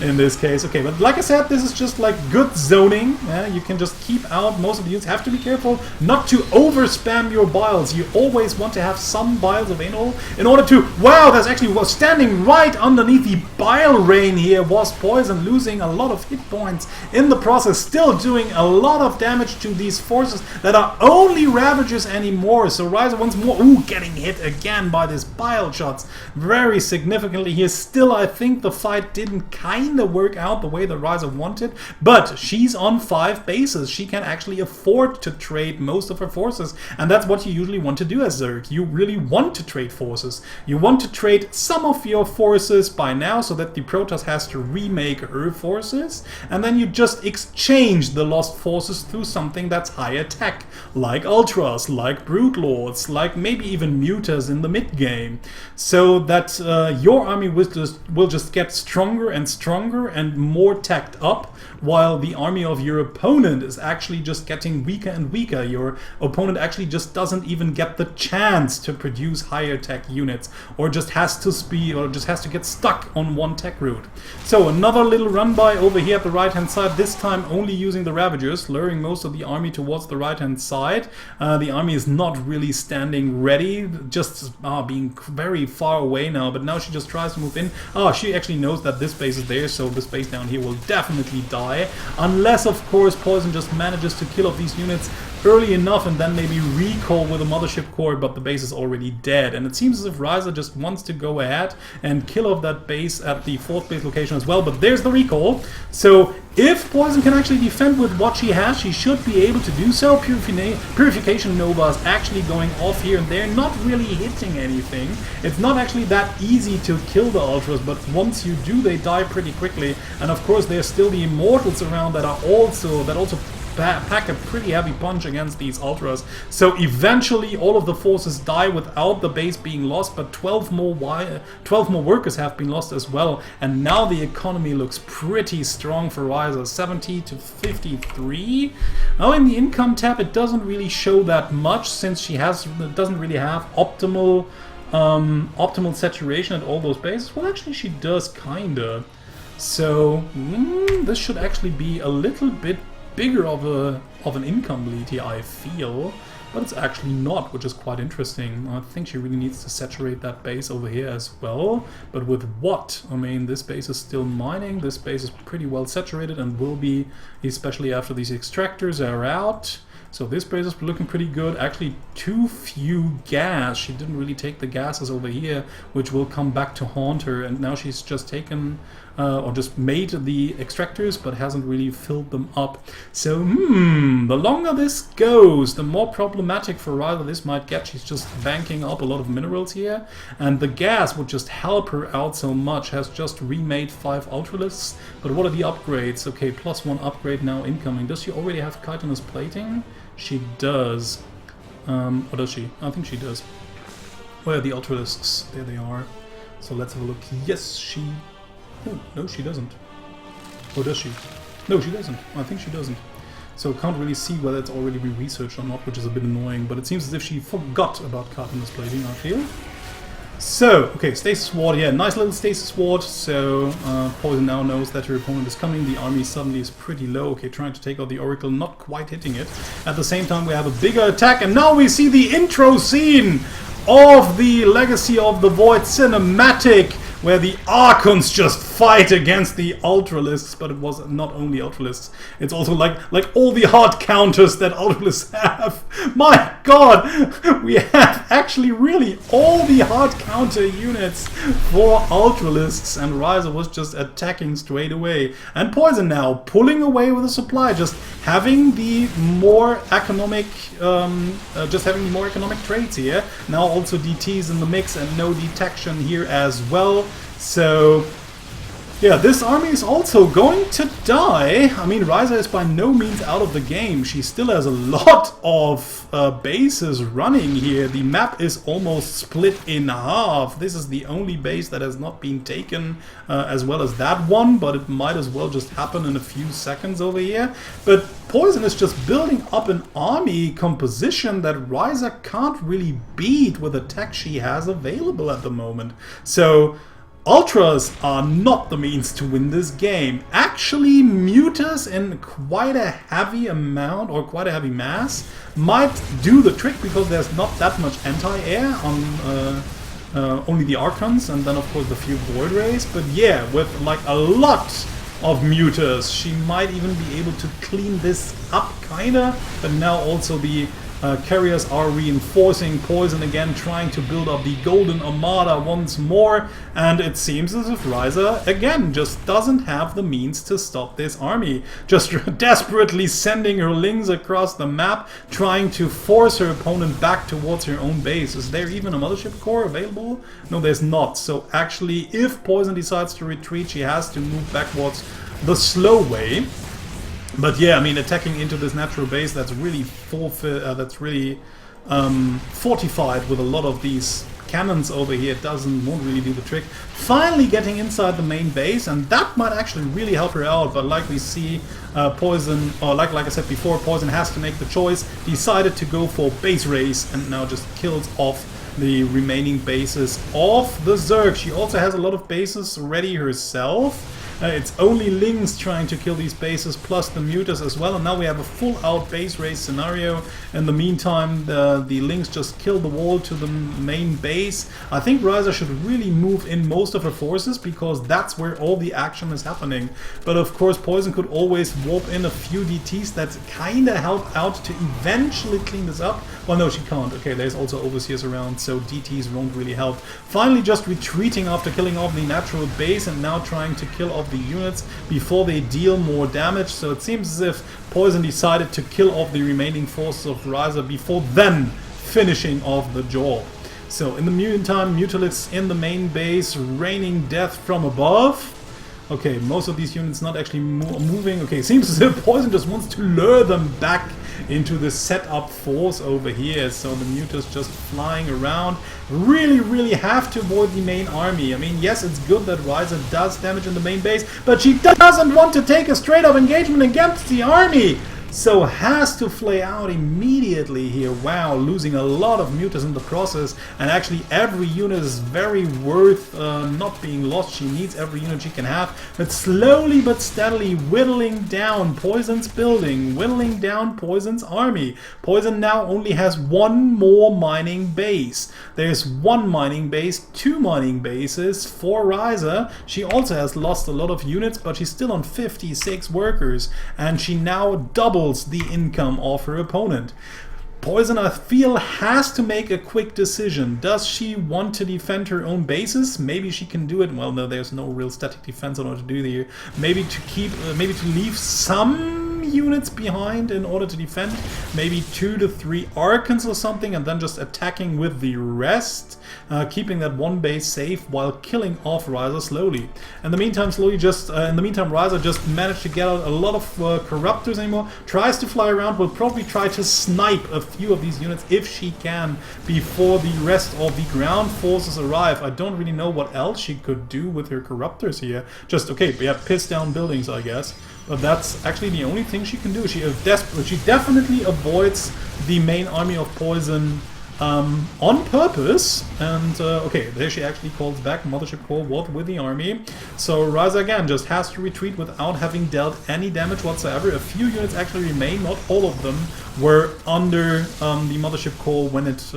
In this case, okay, but like I said, this is just like good zoning. Yeah? You can just keep out most of the units. Have to be careful not to over spam your Biles. You always want to have some Biles available in order to. Wow, that's actually was standing right underneath the Bile Rain here. Was Poizon, losing a lot of hit points in the process, still doing a lot of damage to these forces that are only Ravagers anymore. So Wryza once more, ooh, getting hit again by these Bile shots very significantly here. Still, I think the fight didn't kind of work out the way that Wryza wanted, but she's on 5 bases. She can actually afford to trade most of her forces, and that's what you usually want to do as Zerg. You really want to trade forces. You want to trade some of your forces by now so that the Protoss has to remake her forces, and then you just exchange the lost forces through something that's higher tech, like Ultras, like Brute Lords, like maybe even Mutas in the mid game, so that your army will just get stronger and stronger and more tacked up, while the army of your opponent is actually just getting weaker and weaker. Your opponent actually just doesn't even get the chance to produce higher tech units, or just has to get stuck on one tech route. So another little run by over here at the right hand side, this time only using the Ravagers, luring most of the army towards the right hand side. The army is not really standing ready, just being very far away now, but now she just tries to move in. She actually knows that this base is there, so this base down here will definitely die, unless of course Poizon just manages to kill off these units early enough and then maybe recall with a mothership core, but the base is already dead. And it seems as if Wryza just wants to go ahead and kill off that base at the 4th base location as well, but there's the recall. So if Poizon can actually defend with what she has, she should be able to do so. Purification Novas actually going off here and there, not really hitting anything. It's not actually that easy to kill the Ultras, but once you do, they die pretty quickly. And of course, there's still the Immortals around that also pack a pretty heavy punch against these Ultras. So eventually all of the forces die without the base being lost, but 12 more workers have been lost as well, and now the economy looks pretty strong for Wryza, 70 to 53. Now in the income tab it doesn't really show that much, since she doesn't really have optimal saturation at all those bases. Well, actually she does kinda. So this should actually be a little bit bigger of an income lead here, I feel, but it's actually not, which is quite interesting. I think she really needs to saturate that base over here as well, but with what? I mean, this base is still mining, this base is pretty well saturated and will be, especially after these extractors are out. So this base is looking pretty good. Actually, too few gas. She didn't really take the gases over here, which will come back to haunt her. And now she's just taken, or just made the extractors, but hasn't really filled them up. So, the longer this goes, the more problematic for Wryza this might get. She's just banking up a lot of minerals here. And the gas would just help her out so much. Has just remade 5 Ultralisks. But what are the upgrades? Okay, +1 upgrade now incoming. Does she already have chitinous plating? She does. Or does she? I think she does. Where are the Ultralisks? There they are. So let's have a look. Yes, she... Oh, no, she doesn't. Or does she? No, she doesn't. I think she doesn't. So can't really see whether it's already been researched or not, which is a bit annoying. But it seems as if she forgot about chitinous plating, I feel. So, okay, Stasis Sword, yeah, nice little Stasis Sword. So, Poizon now knows that her opponent is coming. The army suddenly is pretty low. Okay, trying to take out the Oracle, not quite hitting it. At the same time, we have a bigger attack, and now we see the intro scene of the Legacy of the Void cinematic, where the Archons just fight against the Ultralisks, but it was not only Ultralisks, it's also like all the hard counters that Ultralisks have. My god, we have actually really all the hard counter units for Ultralisks, and Wryza was just attacking straight away. And Poizon now pulling away with the supply, just having the more economic traits here. Now also DTs in the mix and no detection here as well. So yeah, this army is also going to die. I mean, Wryza is by no means out of the game. She still has a lot of bases running here. The map is almost split in half. This is the only base that has not been taken, as well as that one, but it might as well just happen in a few seconds over here. But Poizon is just building up an army composition that Wryza can't really beat with the tech she has available at the moment. So Ultras are not the means to win this game. Actually, Mutas in quite a heavy amount, or quite a heavy mass, might do the trick, because there's not that much anti-air on only the Archons, and then of course the few Void Rays. But yeah, with like a lot of Mutas, she might even be able to clean this up, kinda. But now also the carriers are reinforcing. Poizon again trying to build up the Golden Armada once more, and it seems as if Wryza again just doesn't have the means to stop this army. Just desperately sending her lings across the map, trying to force her opponent back towards her own base. Is there even a Mothership Core available? No, there's not. So actually, if Poizon decides to retreat, she has to move backwards the slow way. But yeah, I mean, attacking into this natural base that's really fortified with a lot of these cannons over here won't really do the trick. Finally getting inside the main base, and that might actually really help her out. But like we see, Poizon, or like I said before, Poizon has to make the choice. Decided to go for base race, and now just kills off the remaining bases of the Zerg. She also has a lot of bases ready herself. It's only Lings trying to kill these bases, plus the Mutas as well, and now we have a full-out base race scenario. In the meantime, the Lings just kill the wall to the main base. I think Wryza should really move in most of her forces, because that's where all the action is happening. But of course, Poizon could always warp in a few DTs that kinda help out to eventually clean this up. Well, no, she can't. Okay, there's also Overseers around, so DTs won't really help. Finally just retreating after killing off the natural base, and now trying to kill off the units before they deal more damage. So it seems as if Poizon decided to kill off the remaining forces of Wryza before then finishing off the job. So in the meantime, Mutalisks in the main base, raining death from above. Okay, most of these units not actually moving. Okay, seems as if Poizon just wants to lure them back into the setup force over here. So the Mutas just flying around. Really have to avoid the main army. I mean, yes, it's good that Wryza does damage in the main base, but she doesn't want to take a straight up engagement against the army. So has to flay out immediately here. Wow, losing a lot of Mutas in the process, and actually every unit is very worth not being lost. She needs every unit she can have, but slowly but steadily whittling down Poizon's building, whittling down Poizon's army. Poizon now only has one more mining base. There's one mining base, two mining bases for Wryza. She also has lost a lot of units, but she's still on 56 workers, and she now doubles the income of her opponent. Poizon, I feel, has to make a quick decision. Does she want to defend her own bases? Maybe she can do it. Well, no, there's no real static defense on what to do here. Maybe to keep, maybe to leave some units behind in order to defend. Maybe 2 to 3 Archons or something, and then just attacking with the rest. Keeping that one base safe while killing off Wryza slowly. In the meantime, Wryza just managed to get out a lot of corruptors anymore. Tries to fly around, will probably try to snipe a few of these units if she can before the rest of the ground forces arrive. I don't really know what else she could do with her corruptors here. Just, okay, yeah, piss down buildings, I guess. But that's actually the only thing she can do. She definitely avoids the main army of Poizon on purpose, and okay, there she actually calls back Mothership Core with the army. So Wryza again just has to retreat without having dealt any damage whatsoever. A few units actually remain, not all of them were under the Mothership Core when it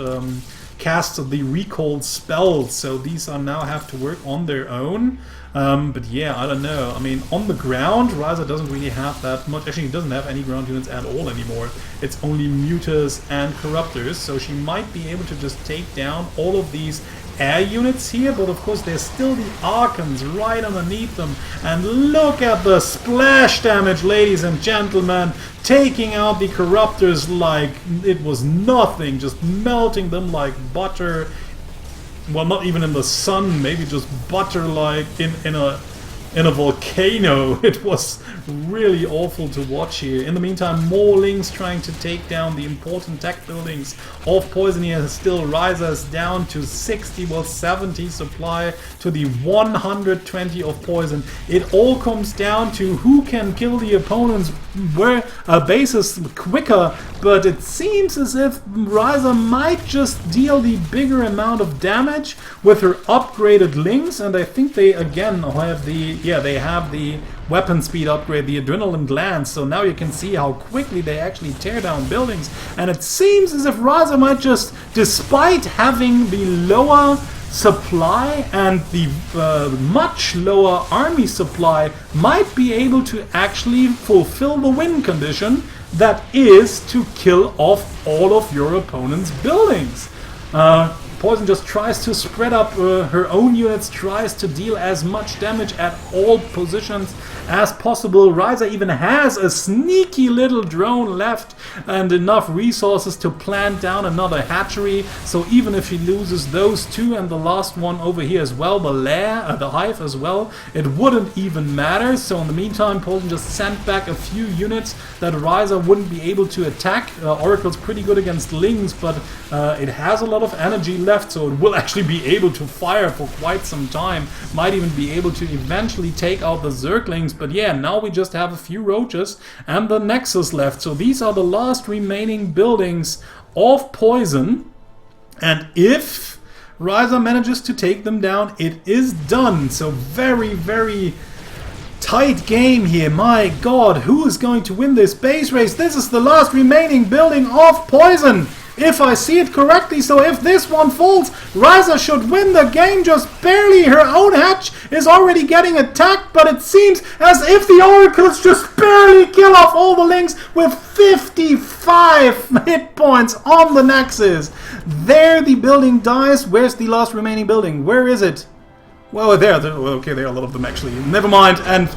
cast the recalled spells, so these are now have to work on their own. But yeah, I don't know. I mean, on the ground, Wryza doesn't really have that much. Actually, he doesn't have any ground units at all anymore. It's only Mutas and Corruptors, so she might be able to just take down all of these air units here, but of course there's still the Archons right underneath them. And look at the splash damage, ladies and gentlemen, taking out the Corruptors like it was nothing, just melting them like butter. Well, not even in the sun, maybe just butter like in a volcano. It was really awful to watch here. In the meantime, more Lings trying to take down the important tech buildings of Poizon here. Still Wryza is down to 60, well 70 supply to the 120 of Poizon. It all comes down to who can kill the opponent's bases quicker, but it seems as if Wryza might just deal the bigger amount of damage with her upgraded Lings, and I think they again have they have the weapon speed upgrade, the adrenaline glands, so now you can see how quickly they actually tear down buildings. And it seems as if Wryza might just, despite having the lower supply and the much lower army supply, might be able to actually fulfill the win condition, that is to kill off all of your opponent's buildings. Poizon just tries to spread up her own units, tries to deal as much damage at all positions as possible. Wryza even has a sneaky little drone left and enough resources to plant down another hatchery. So even if she loses those two and the last one over here as well, the hive as well, it wouldn't even matter. So in the meantime, Poizon just sent back a few units that Wryza wouldn't be able to attack. Oracle's pretty good against Lings, but it has a lot of energy left, so it will actually be able to fire for quite some time. Might even be able to eventually take out the Zerglings, but yeah, now we just have a few roaches and the Nexus left. So these are the last remaining buildings of Poizon, and if Wryza manages to take them down, it is done. So very, very tight game here. My god, who is going to win this base race? This is the last remaining building of Poizon, if I see it correctly. So if this one falls, Wryza should win the game just barely. Her own hatch is already getting attacked, but it seems as if the Oracles just barely kill off all the Lings with 55 hit points on the Nexus. There the building dies. Where's the last remaining building? Where is it? Well, okay, there are a lot of them actually. Never mind. And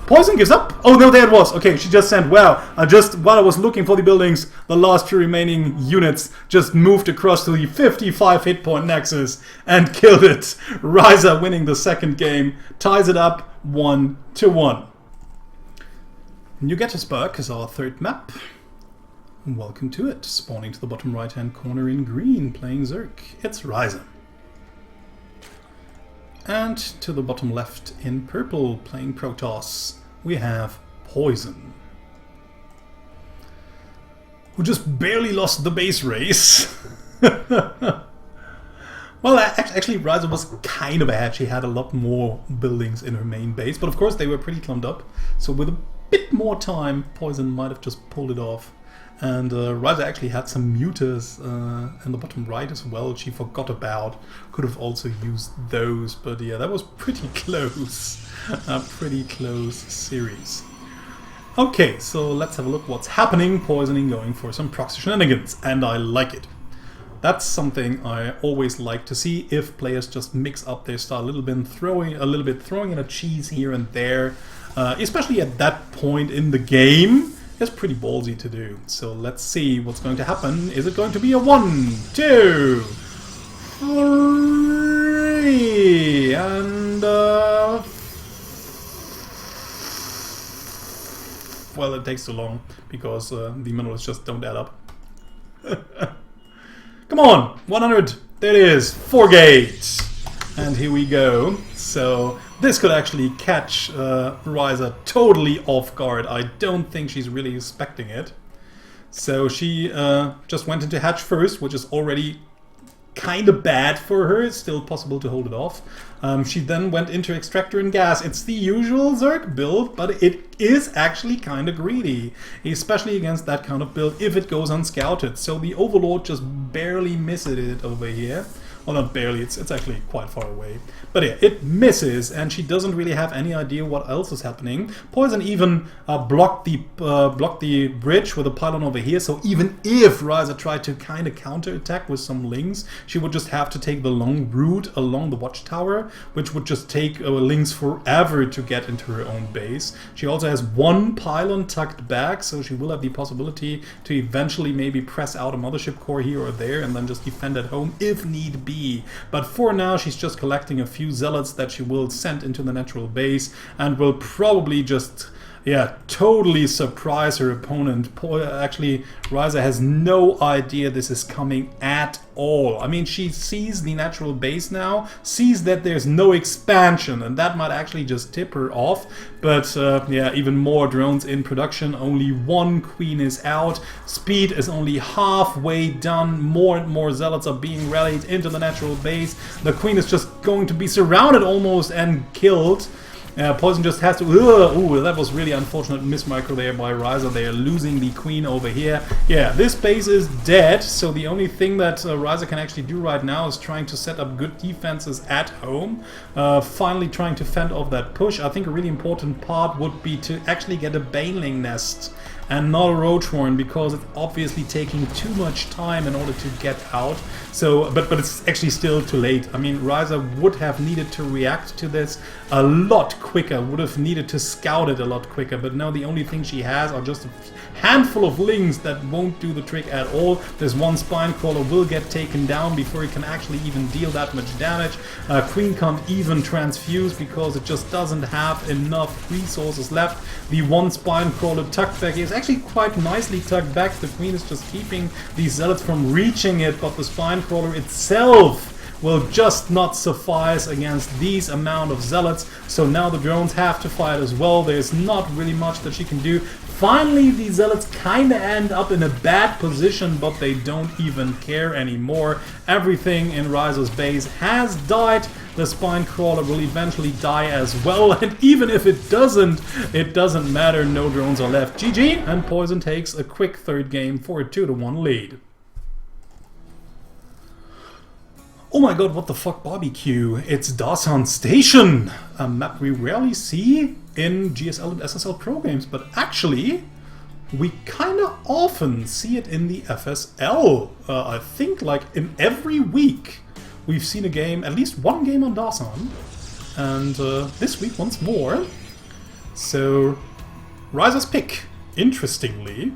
Poizon gives up? Oh no, there it was. Okay, she just sent, wow, while I was looking for the buildings, the last few remaining units just moved across to the 55 hit point Nexus and killed it. Wryza winning the second game, ties it up 1-1. New Gettysburg is our third map. Welcome to it. Spawning to the bottom right hand corner in green, playing Zerg. It's Wryza. And to the bottom left in purple, playing Protoss, we have Poizon, who just barely lost the base race. Well, actually, Wryza was kind of ahead. She had a lot more buildings in her main base, but of course they were pretty clumped up. So with a bit more time, Poizon might have just pulled it off. And Wryza actually had some mutas in the bottom right as well, she forgot about. Could have also used those, but yeah, that was pretty close. A pretty close series. Okay, so let's have a look what's happening. Poisoning going for some proxy shenanigans, and I like it. That's something I always like to see, if players just mix up their style a little bit, throwing in a cheese here and there, especially at that point in the game. It's pretty ballsy to do. So let's see what's going to happen. Is it going to be a 1, 2, 3, and well, it takes too long because the minerals just don't add up. Come on, 100. There it is, 4 gates, and here we go. So this could actually catch Wryza totally off guard. I don't think she's really expecting it. So she just went into hatch first, which is already kind of bad for her. It's still possible to hold it off. She then went into Extractor and Gas. It's the usual Zerg build, but it is actually kind of greedy, especially against that kind of build if it goes unscouted. So the Overlord just barely missed it over here. Well, not barely, it's actually quite far away. But yeah, it misses, and she doesn't really have any idea what else is happening. Poizon even blocked the bridge with a pylon over here, so even if Wryza tried to kind of counterattack with some links, she would just have to take the long route along the watchtower, which would just take links forever to get into her own base. She also has one pylon tucked back, so she will have the possibility to eventually maybe press out a mothership core here or there and then just defend at home if need be. But for now, she's just collecting a few zealots that she will send into the natural base and will probably just, yeah, totally surprise her opponent. Actually, Wryza has no idea this is coming at all. I mean, she sees the natural base now, sees that there's no expansion, and that might actually just tip her off. But yeah, even more drones in production. Only one queen is out. Speed is only halfway done. More and more zealots are being rallied into the natural base. The queen is just going to be surrounded almost and killed. Poizon just has to... Ooh, that was really unfortunate mismicro there by Wryza. They are losing the queen over here. Yeah, this base is dead, so the only thing that Wryza can actually do right now is trying to set up good defenses at home. Finally trying to fend off that push. I think a really important part would be to actually get a Baneling nest and not a Roachhorn, because it's obviously taking too much time in order to get out. So, but it's actually still too late. I mean, Wryza would have needed to react to this a lot quicker, would have needed to scout it a lot quicker, but now the only thing she has are just a handful of links that won't do the trick at all. This one spine crawler will get taken down before it can actually even deal that much damage. Queen can't even transfuse because it just doesn't have enough resources left. The one spine crawler tucked back is actually quite nicely tucked back. The queen is just keeping these zealots from reaching it, but the spine crawler itself will just not suffice against these amount of zealots. So now the drones have to fight as well. There's not really much that she can do. Finally, these zealots kind of end up in a bad position, but they don't even care anymore. Everything in Wryza's base has died. The spine crawler will eventually die as well, and even if it doesn't matter. No drones are left. GG, and Poizon takes a quick third game for a 2-1 lead. Oh my god, what the fuck, barbecue? It's Darsan Station! A map we rarely see in GSL and SSL Pro games, but actually, we kinda often see it in the FSL. I think like in every week we've seen a game, at least one game on Darsan, and this week once more. So, Wryza's pick, interestingly.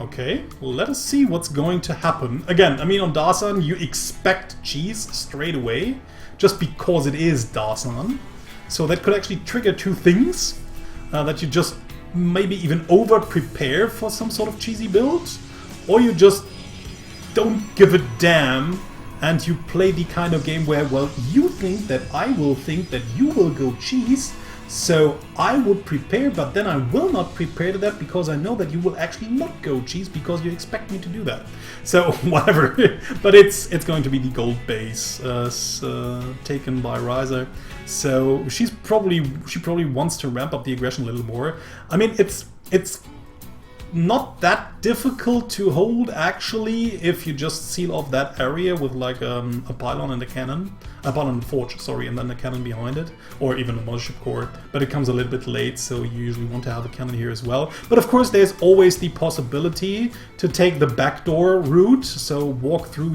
Okay, let us see what's going to happen. Again, I mean, on Darsan you expect cheese straight away, just because it is Darsan. So that could actually trigger two things. That you just maybe even over-prepare for some sort of cheesy build, or you just don't give a damn and you play the kind of game where, well, you think that I will think that you will go cheese, so I would prepare, but then I will not prepare to that because I know that you will actually not go cheese because you expect me to do that. So whatever, but it's going to be the gold base taken by Wryza. So she probably wants to ramp up the aggression a little more. I mean, it's not that difficult to hold actually if you just seal off that area with like a pylon and a cannon, a pylon and forge, sorry, and then a cannon behind it, or even a mothership core. But it comes a little bit late, so you usually want to have a cannon here as well. But of course, there's always the possibility to take the backdoor route, so either walk through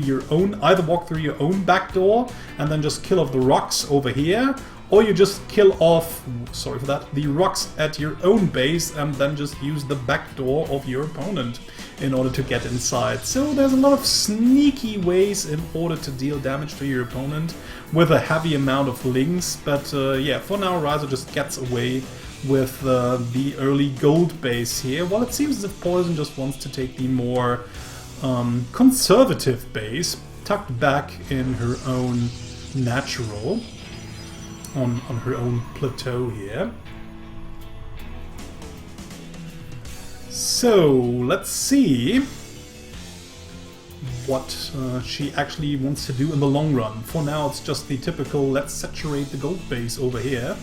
your own backdoor and then just kill off the rocks over here. Or you just kill off, sorry for that, the rocks at your own base and then just use the back door of your opponent in order to get inside. So there's a lot of sneaky ways in order to deal damage to your opponent with a heavy amount of links. But yeah, for now Wryza just gets away with the early gold base here. Well, it seems as if Poizon just wants to take the more conservative base, tucked back in her own natural. On her own plateau here. So let's see what she actually wants to do in the long run. For now, it's just the typical let's saturate the gold base over here.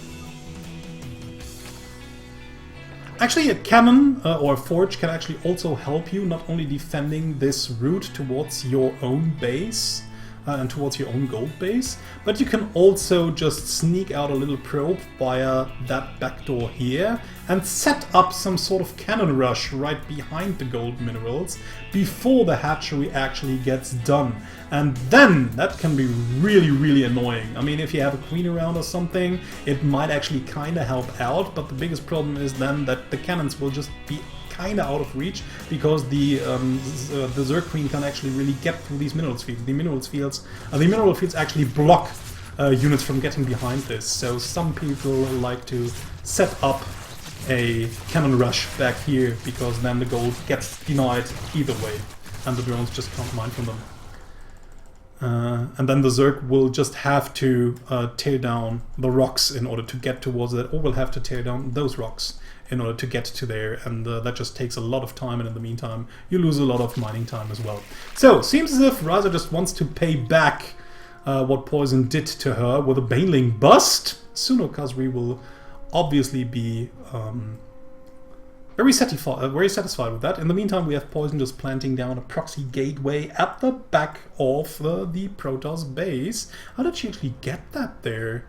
Actually, a cannon or a forge can actually also help you, not only defending this route towards your own base and towards your own gold base, but you can also just sneak out a little probe via that back door here and set up some sort of cannon rush right behind the gold minerals before the hatchery actually gets done. And then that can be really, really annoying. I mean, if you have a queen around or something, it might actually kind of help out, but the biggest problem is then that the cannons will just be kind of out of reach because the Zerg Queen can actually really get through these minerals fields. The mineral fields actually block units from getting behind this. So some people like to set up a cannon rush back here because then the gold gets denied either way, and the drones just can't mine from them. And then the Zerg will just have to tear down the rocks in order to get towards it, or will have to tear down those rocks in order to get to there, and that just takes a lot of time, and in the meantime you lose a lot of mining time as well. So, seems as if Wryza just wants to pay back what Poizon did to her with a Baneling bust. Suno Kazri will obviously be very satisfied with that. In the meantime, we have Poizon just planting down a proxy gateway at the back of the Protoss base. How did she actually get that there?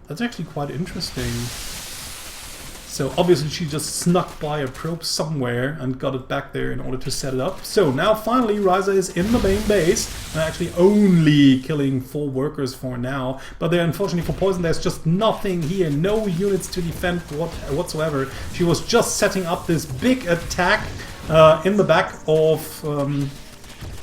That's actually quite interesting. So obviously she just snuck by a probe somewhere and got it back there in order to set it up. So now finally Wryza is in the main base and actually only killing 4 workers for now. But there, unfortunately for Poizon, there's just nothing here, no units to defend whatsoever. She was just setting up this big attack in the back of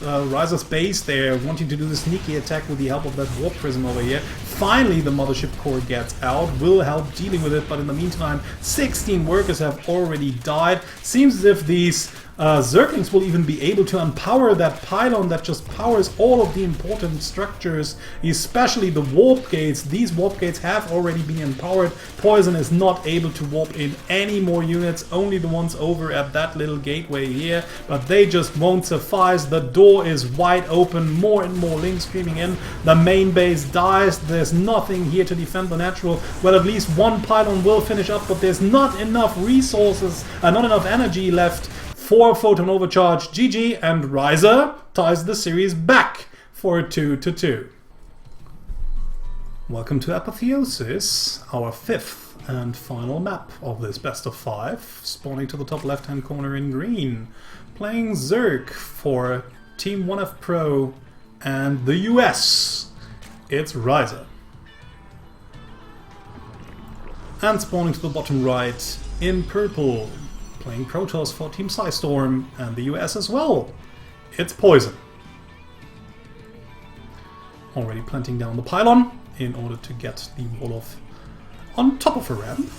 Wryza's base there, wanting to do the sneaky attack with the help of that warp prism over here. Finally, the mothership core gets out, will help dealing with it, but in the meantime, 16 workers have already died. Seems as if these Zerglings will even be able to unpower that pylon that just powers all of the important structures, especially the warp gates. These warp gates have already been empowered. Poizon is not able to warp in any more units, only the ones over at that little gateway here, but they just won't suffice. The door is wide open, more and more links streaming in. The main base dies, there's nothing here to defend the natural. Well, at least one pylon will finish up, but there's not enough resources, not enough energy left for Photon Overcharge. GG, and Wryza ties the series back for a 2-2. Welcome to Apotheosis, our 5th and final map of this best of 5, spawning to the top left hand corner in green, playing Zerg for Team 1F Pro and the US. It's Wryza. And spawning to the bottom right in purple, playing Protoss for Team Psystorm and the US as well. It's Poizon. Already planting down the pylon in order to get the Wolof on top of a ramp,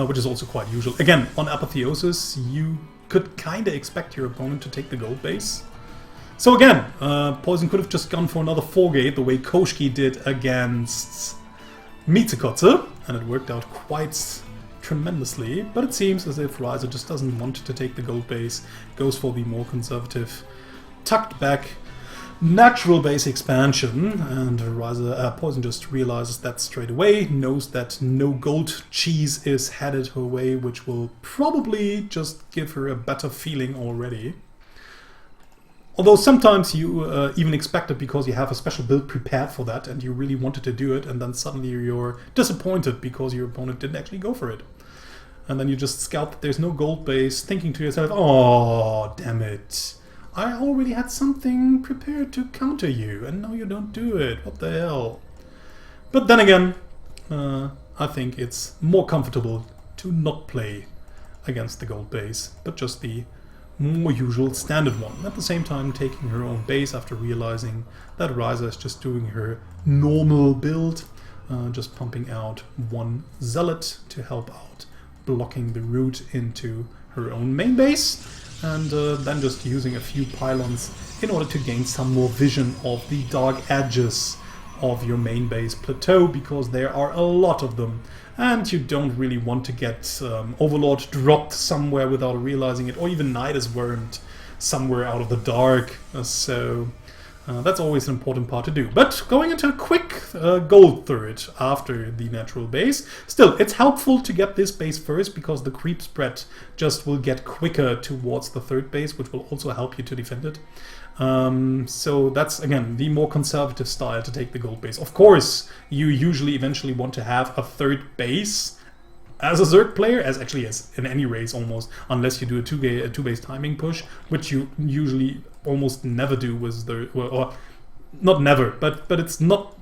which is also quite usual. Again, on Apotheosis, you could kinda expect your opponent to take the gold base. So again, Poizon could have just gone for another 4-gate the way Koshki did against Mitsukotze, and it worked out quite tremendously, but it seems as if Wryza just doesn't want to take the gold base, goes for the more conservative, tucked back, natural base expansion, and Poizon just realizes that straight away, knows that no gold cheese is headed her way, which will probably just give her a better feeling already. Although sometimes you even expect it because you have a special build prepared for that and you really wanted to do it, and then suddenly you're disappointed because your opponent didn't actually go for it. And then you just scout that there's no gold base, thinking to yourself, oh, damn it. I already had something prepared to counter you, and now you don't do it. What the hell? But then again, I think it's more comfortable to not play against the gold base, but just the more usual standard one. At the same time, taking her own base after realizing that Wryza is just doing her normal build, just pumping out 1 zealot to help out, blocking the route into her own main base, and then just using a few pylons in order to gain some more vision of the dark edges of your main base plateau, because there are a lot of them, and you don't really want to get Overlord dropped somewhere without realizing it, or even Nidus Wormed somewhere out of the dark. That's always an important part to do. But going into a quick gold third after the natural base, still, it's helpful to get this base first because the creep spread just will get quicker towards the third base, which will also help you to defend it. So that's, again, the more conservative style to take the gold base. Of course, you usually eventually want to have a third base as a Zerg player, as in any race almost, unless you do a two-base timing push, which you usually almost never do with the, or not never, but it's not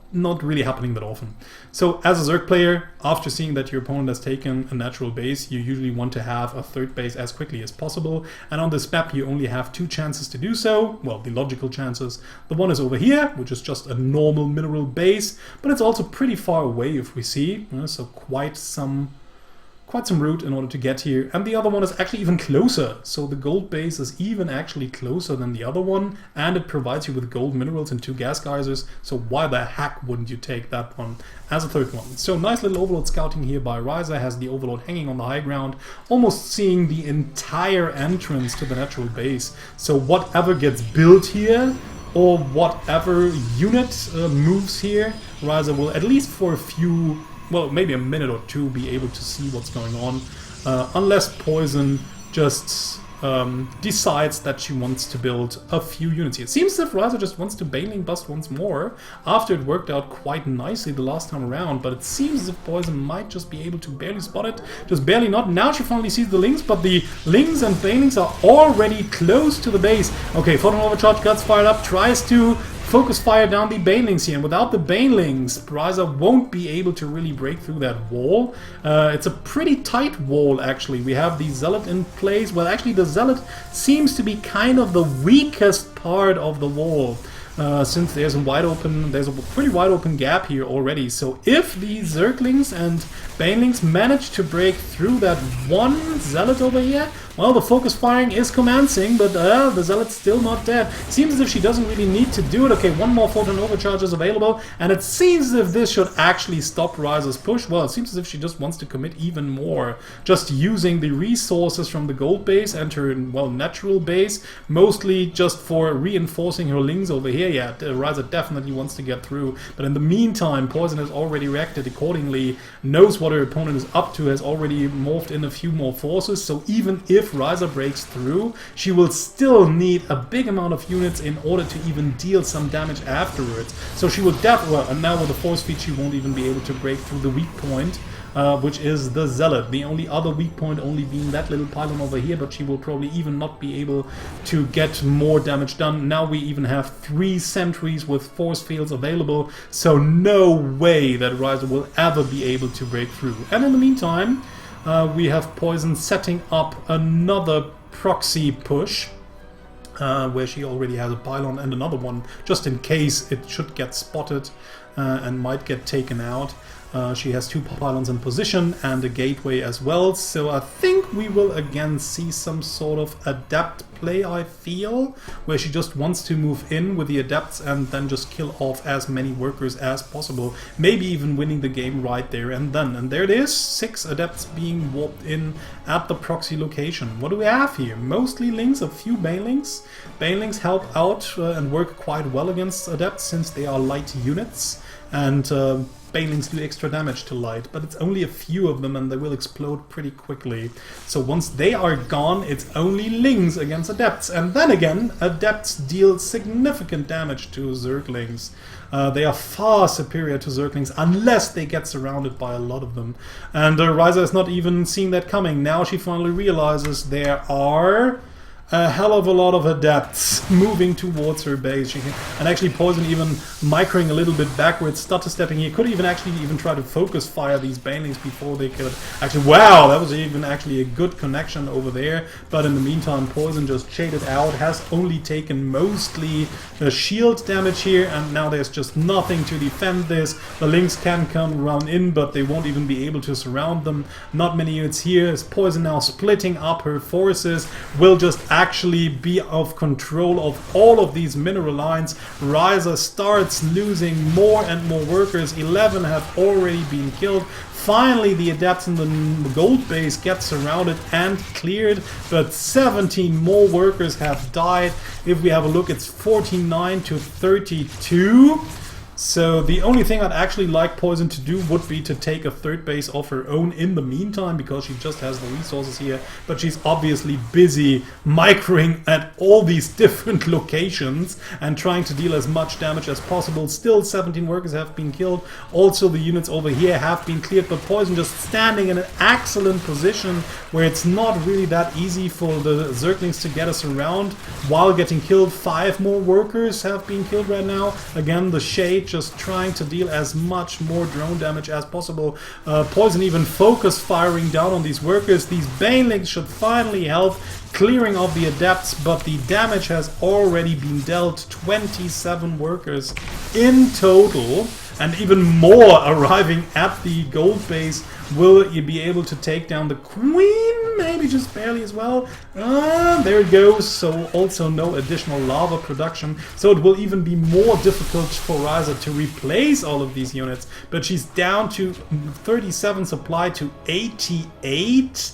really happening that often. So as a Zerg player, after seeing that your opponent has taken a natural base, you usually want to have a third base as quickly as possible, and on this map you only have 2 chances to do so. Well, the logical chances. The one is over here, which is just a normal mineral base, but it's also pretty far away if we see, so quite some route in order to get here. And the other one is actually even closer. So the gold base is even actually closer than the other one, and it provides you with gold minerals and 2 gas geysers. So why the heck wouldn't you take that one as a third one? So nice little overload scouting here by Wryza, has the overload hanging on the high ground, almost seeing the entire entrance to the natural base. So whatever gets built here, or whatever unit moves here, Wryza will, at least for a few, well, maybe a minute or 2, be able to see what's going on, unless Poizon just decides that she wants to build a few units here. It seems as if Wryza just wants to Baneling Bust once more, after it worked out quite nicely the last time around, but it seems as if Poizon might just be able to barely spot it, just barely not. Now she finally sees the Lings, but the Lings and Banelings are already close to the base. Okay, Photon Overcharge gets fired up, tries to focus fire down the Banelings here, and without the Banelings, Wryza won't be able to really break through that wall. It's a pretty tight wall, actually. We have the Zealot in place. Well, actually, the Zealot seems to be kind of the weakest part of the wall, since there's a pretty wide open gap here already. So if the Zerglings and Banelings manage to break through that one Zealot over here, well, the focus firing is commencing, but the Zealot's still not dead. Seems as if she doesn't really need to do it. Okay, 1 more Photon Overcharge is available, and it seems as if this should actually stop Wryza's push. Well, it seems as if she just wants to commit even more, just using the resources from the gold base and her, well, natural base, mostly just for reinforcing her Lings over here. Yeah, Wryza definitely wants to get through, but in the meantime, Poizon has already reacted accordingly, knows what her opponent is up to, has already morphed in a few more forces, so even if Wryza breaks through, she will still need a big amount of units in order to even deal some damage afterwards. So she will definitely, and now with the force feed, she won't even be able to break through the weak point, which is the Zealot. The only other weak point only being that little pylon over here, but she will probably even not be able to get more damage done. Now we even have 3 sentries with force fields available, so no way that Wryza will ever be able to break through. And in the meantime, we have Poizon setting up another proxy push, where she already has a pylon and another one, just in case it should get spotted and might get taken out. She has 2 pylons in position and a gateway as well, so I think we will again see some sort of adept play, I feel, where she just wants to move in with the adepts and then just kill off as many workers as possible, maybe even winning the game right there and then. And there it is, 6 adepts being warped in at the proxy location. What do we have here? Mostly Lings, a few Banelings. Banelings help out and work quite well against adepts since they are light units, and Banelings do extra damage to light, but it's only a few of them and they will explode pretty quickly. So once they are gone, it's only Lings against adepts, and then again, adepts deal significant damage to Zerglings. They are far superior to Zerglings unless they get surrounded by a lot of them. And Wryza is not even seeing that coming. Now she finally realizes there are a hell of a lot of adepts moving towards her base. She can, and actually Poizon even microing a little bit backwards, stutter stepping here. Could even try to focus fire these Banelings before they could actually. Wow, that was even actually a good connection over there. But in the meantime, Poizon just shaded out, has only taken mostly the shield damage here, and now there's just nothing to defend this. The Lings can come run in, but they won't even be able to surround them. Not many units here. Is Poizon now splitting up her forces, will just actually be of control of all of these mineral lines. Wryza starts losing more and more workers. 11 have already been killed. Finally, the Adepts in the gold base get surrounded and cleared, but 17 more workers have died. If we have a look, it's 49 to 32. So the only thing I'd actually like Poizon to do would be to take a third base of her own in the meantime, because she just has the resources here, but she's obviously busy microing at all these different locations and trying to deal as much damage as possible. Still 17 workers have been killed. Also the units over here have been cleared, but Poizon just standing in an excellent position where it's not really that easy for the Zerglings to get us around while getting killed. 5 more workers have been killed right now. Again, the Shade just trying to deal as much more drone damage as possible. Poizon even focus firing down on these workers. These Banelings should finally help clearing of the Adepts, but the damage has already been dealt. 27 workers in total, and even more arriving at the gold base. Will you be able to take down the Queen? Maybe just barely as well. There it goes. So also no additional lava production. So it will even be more difficult for Wryza to replace all of these units. But she's down to 37 supply to 88.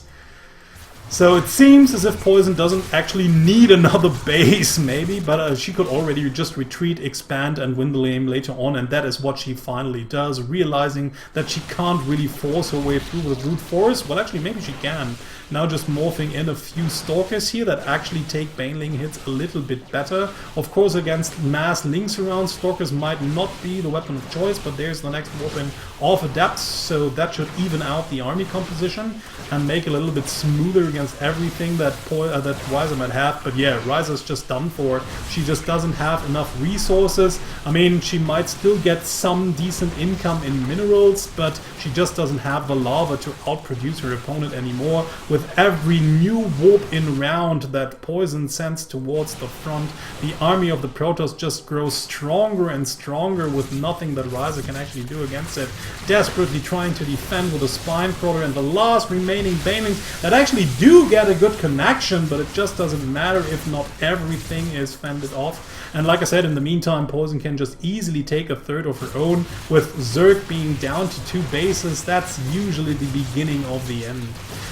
So it seems as if Poizon doesn't actually need another base, maybe, but she could already just retreat, expand, and win the game later on, and that is what she finally does, realizing that she can't really force her way through with brute force. Well, actually, maybe she can. Now just morphing in a few Stalkers here that actually take Baneling hits a little bit better. Of course, against mass links around, Stalkers might not be the weapon of choice, but there's the next weapon of Adepts, so that should even out the army composition and make it a little bit smoother against everything that Wryza might have. But yeah, Wryza's just done for. She just doesn't have enough resources. I mean, she might still get some decent income in minerals, but she just doesn't have the lava to outproduce her opponent anymore. With every new warp in round that Poizon sends towards the front, the army of the Protoss just grows stronger and stronger with nothing that Wryza can actually do against it. Desperately trying to defend with a Spine Crawler and the last remaining Banelings that actually do get a good connection, but it just doesn't matter if not everything is fended off. And like I said, in the meantime, Poizon can just easily take a third of her own. With Zerg being down to 2 bases, that's usually the beginning of the end.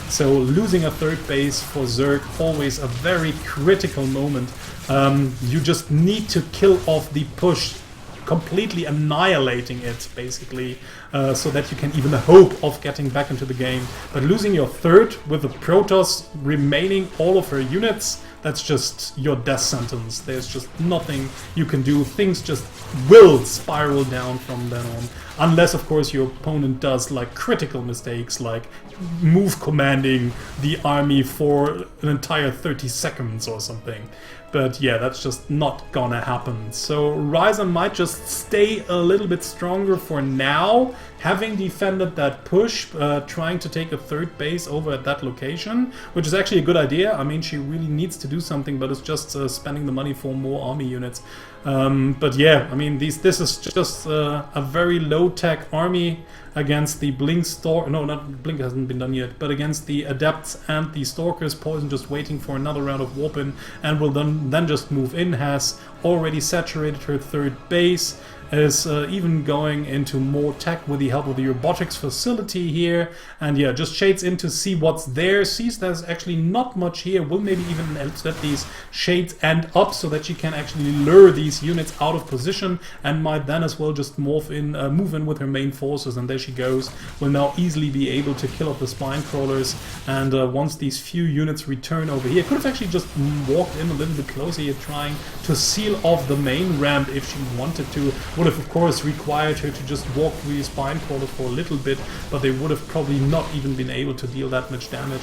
So losing a third base for Zerg, always a very critical moment. You just need to kill off the push, completely annihilating it, basically, so that you can even hope of getting back into the game. But losing your third with the Protoss remaining all of her units, that's just your death sentence. There's just nothing you can do. Things just will spiral down from then on. Unless, of course, your opponent does like critical mistakes, like move commanding the army for an entire 30 seconds or something. But yeah, that's just not gonna happen. So Wryza might just stay a little bit stronger for now, having defended that push, trying to take a third base over at that location, which is actually a good idea. I mean, she really needs to do something, but it's just spending the money for more army units. But yeah, I mean, this is just a very low-tech army against the Blink Stalker. No, not Blink hasn't been done yet, but against the Adepts and the Stalkers. Poizon just waiting for another round of warp-in and will then just move in. Has already saturated her third base. Is even going into more tech with the help of the robotics facility here, and yeah, just shades in to see what's there. Sees there's actually not much here. Will maybe even let these shades end up so that she can actually lure these units out of position, and might then as well just move in with her main forces. And there she goes. Will now easily be able to kill off the Spine Crawlers, and once these few units return over here, could have actually just walked in a little bit closer here, trying to seal off the main ramp if she wanted to. Would have, of course, required her to just walk through the Spine Crawler for a little bit, but they would have probably not even been able to deal that much damage.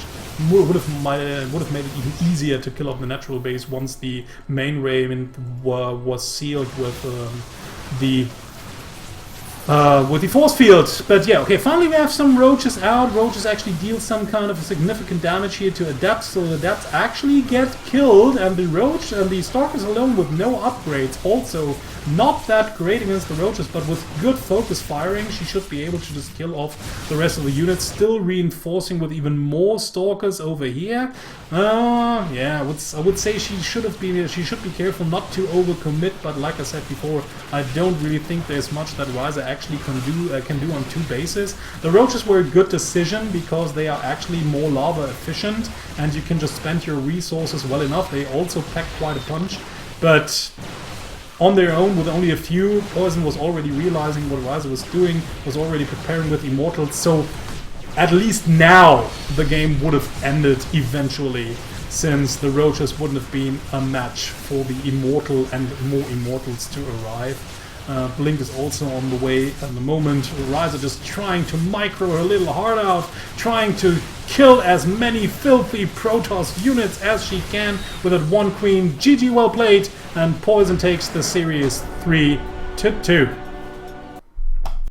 Would have made it even easier to kill off the natural base once the main ramp was sealed with the with the force field. But yeah, okay, finally we have some roaches out. Roaches actually deal some kind of significant damage here to adepts, so the adepts actually get killed, and the roach and the Stark is alone with no upgrades. Also not that great against the roaches, but with good focus firing she should be able to just kill off the rest of the units. Still reinforcing with even more Stalkers over here. Yeah, I would say she should be careful not to overcommit, but like I said before, I don't really think there's much that Wryza actually can do on two bases. The roaches were a good decision because they are actually more lava efficient and you can just spend your resources well enough. They also pack quite a punch, but on their own, with only a few, Poizon was already realizing what Wryza was doing, was already preparing with Immortals, so at least now the game would have ended eventually, since the roaches wouldn't have been a match for the Immortal and more Immortals to arrive. Blink is also on the way at the moment. Wryza just trying to micro her little heart out, trying to kill as many filthy Protoss units as she can with that one queen. GG, well played, and Poizon takes the series 3-2.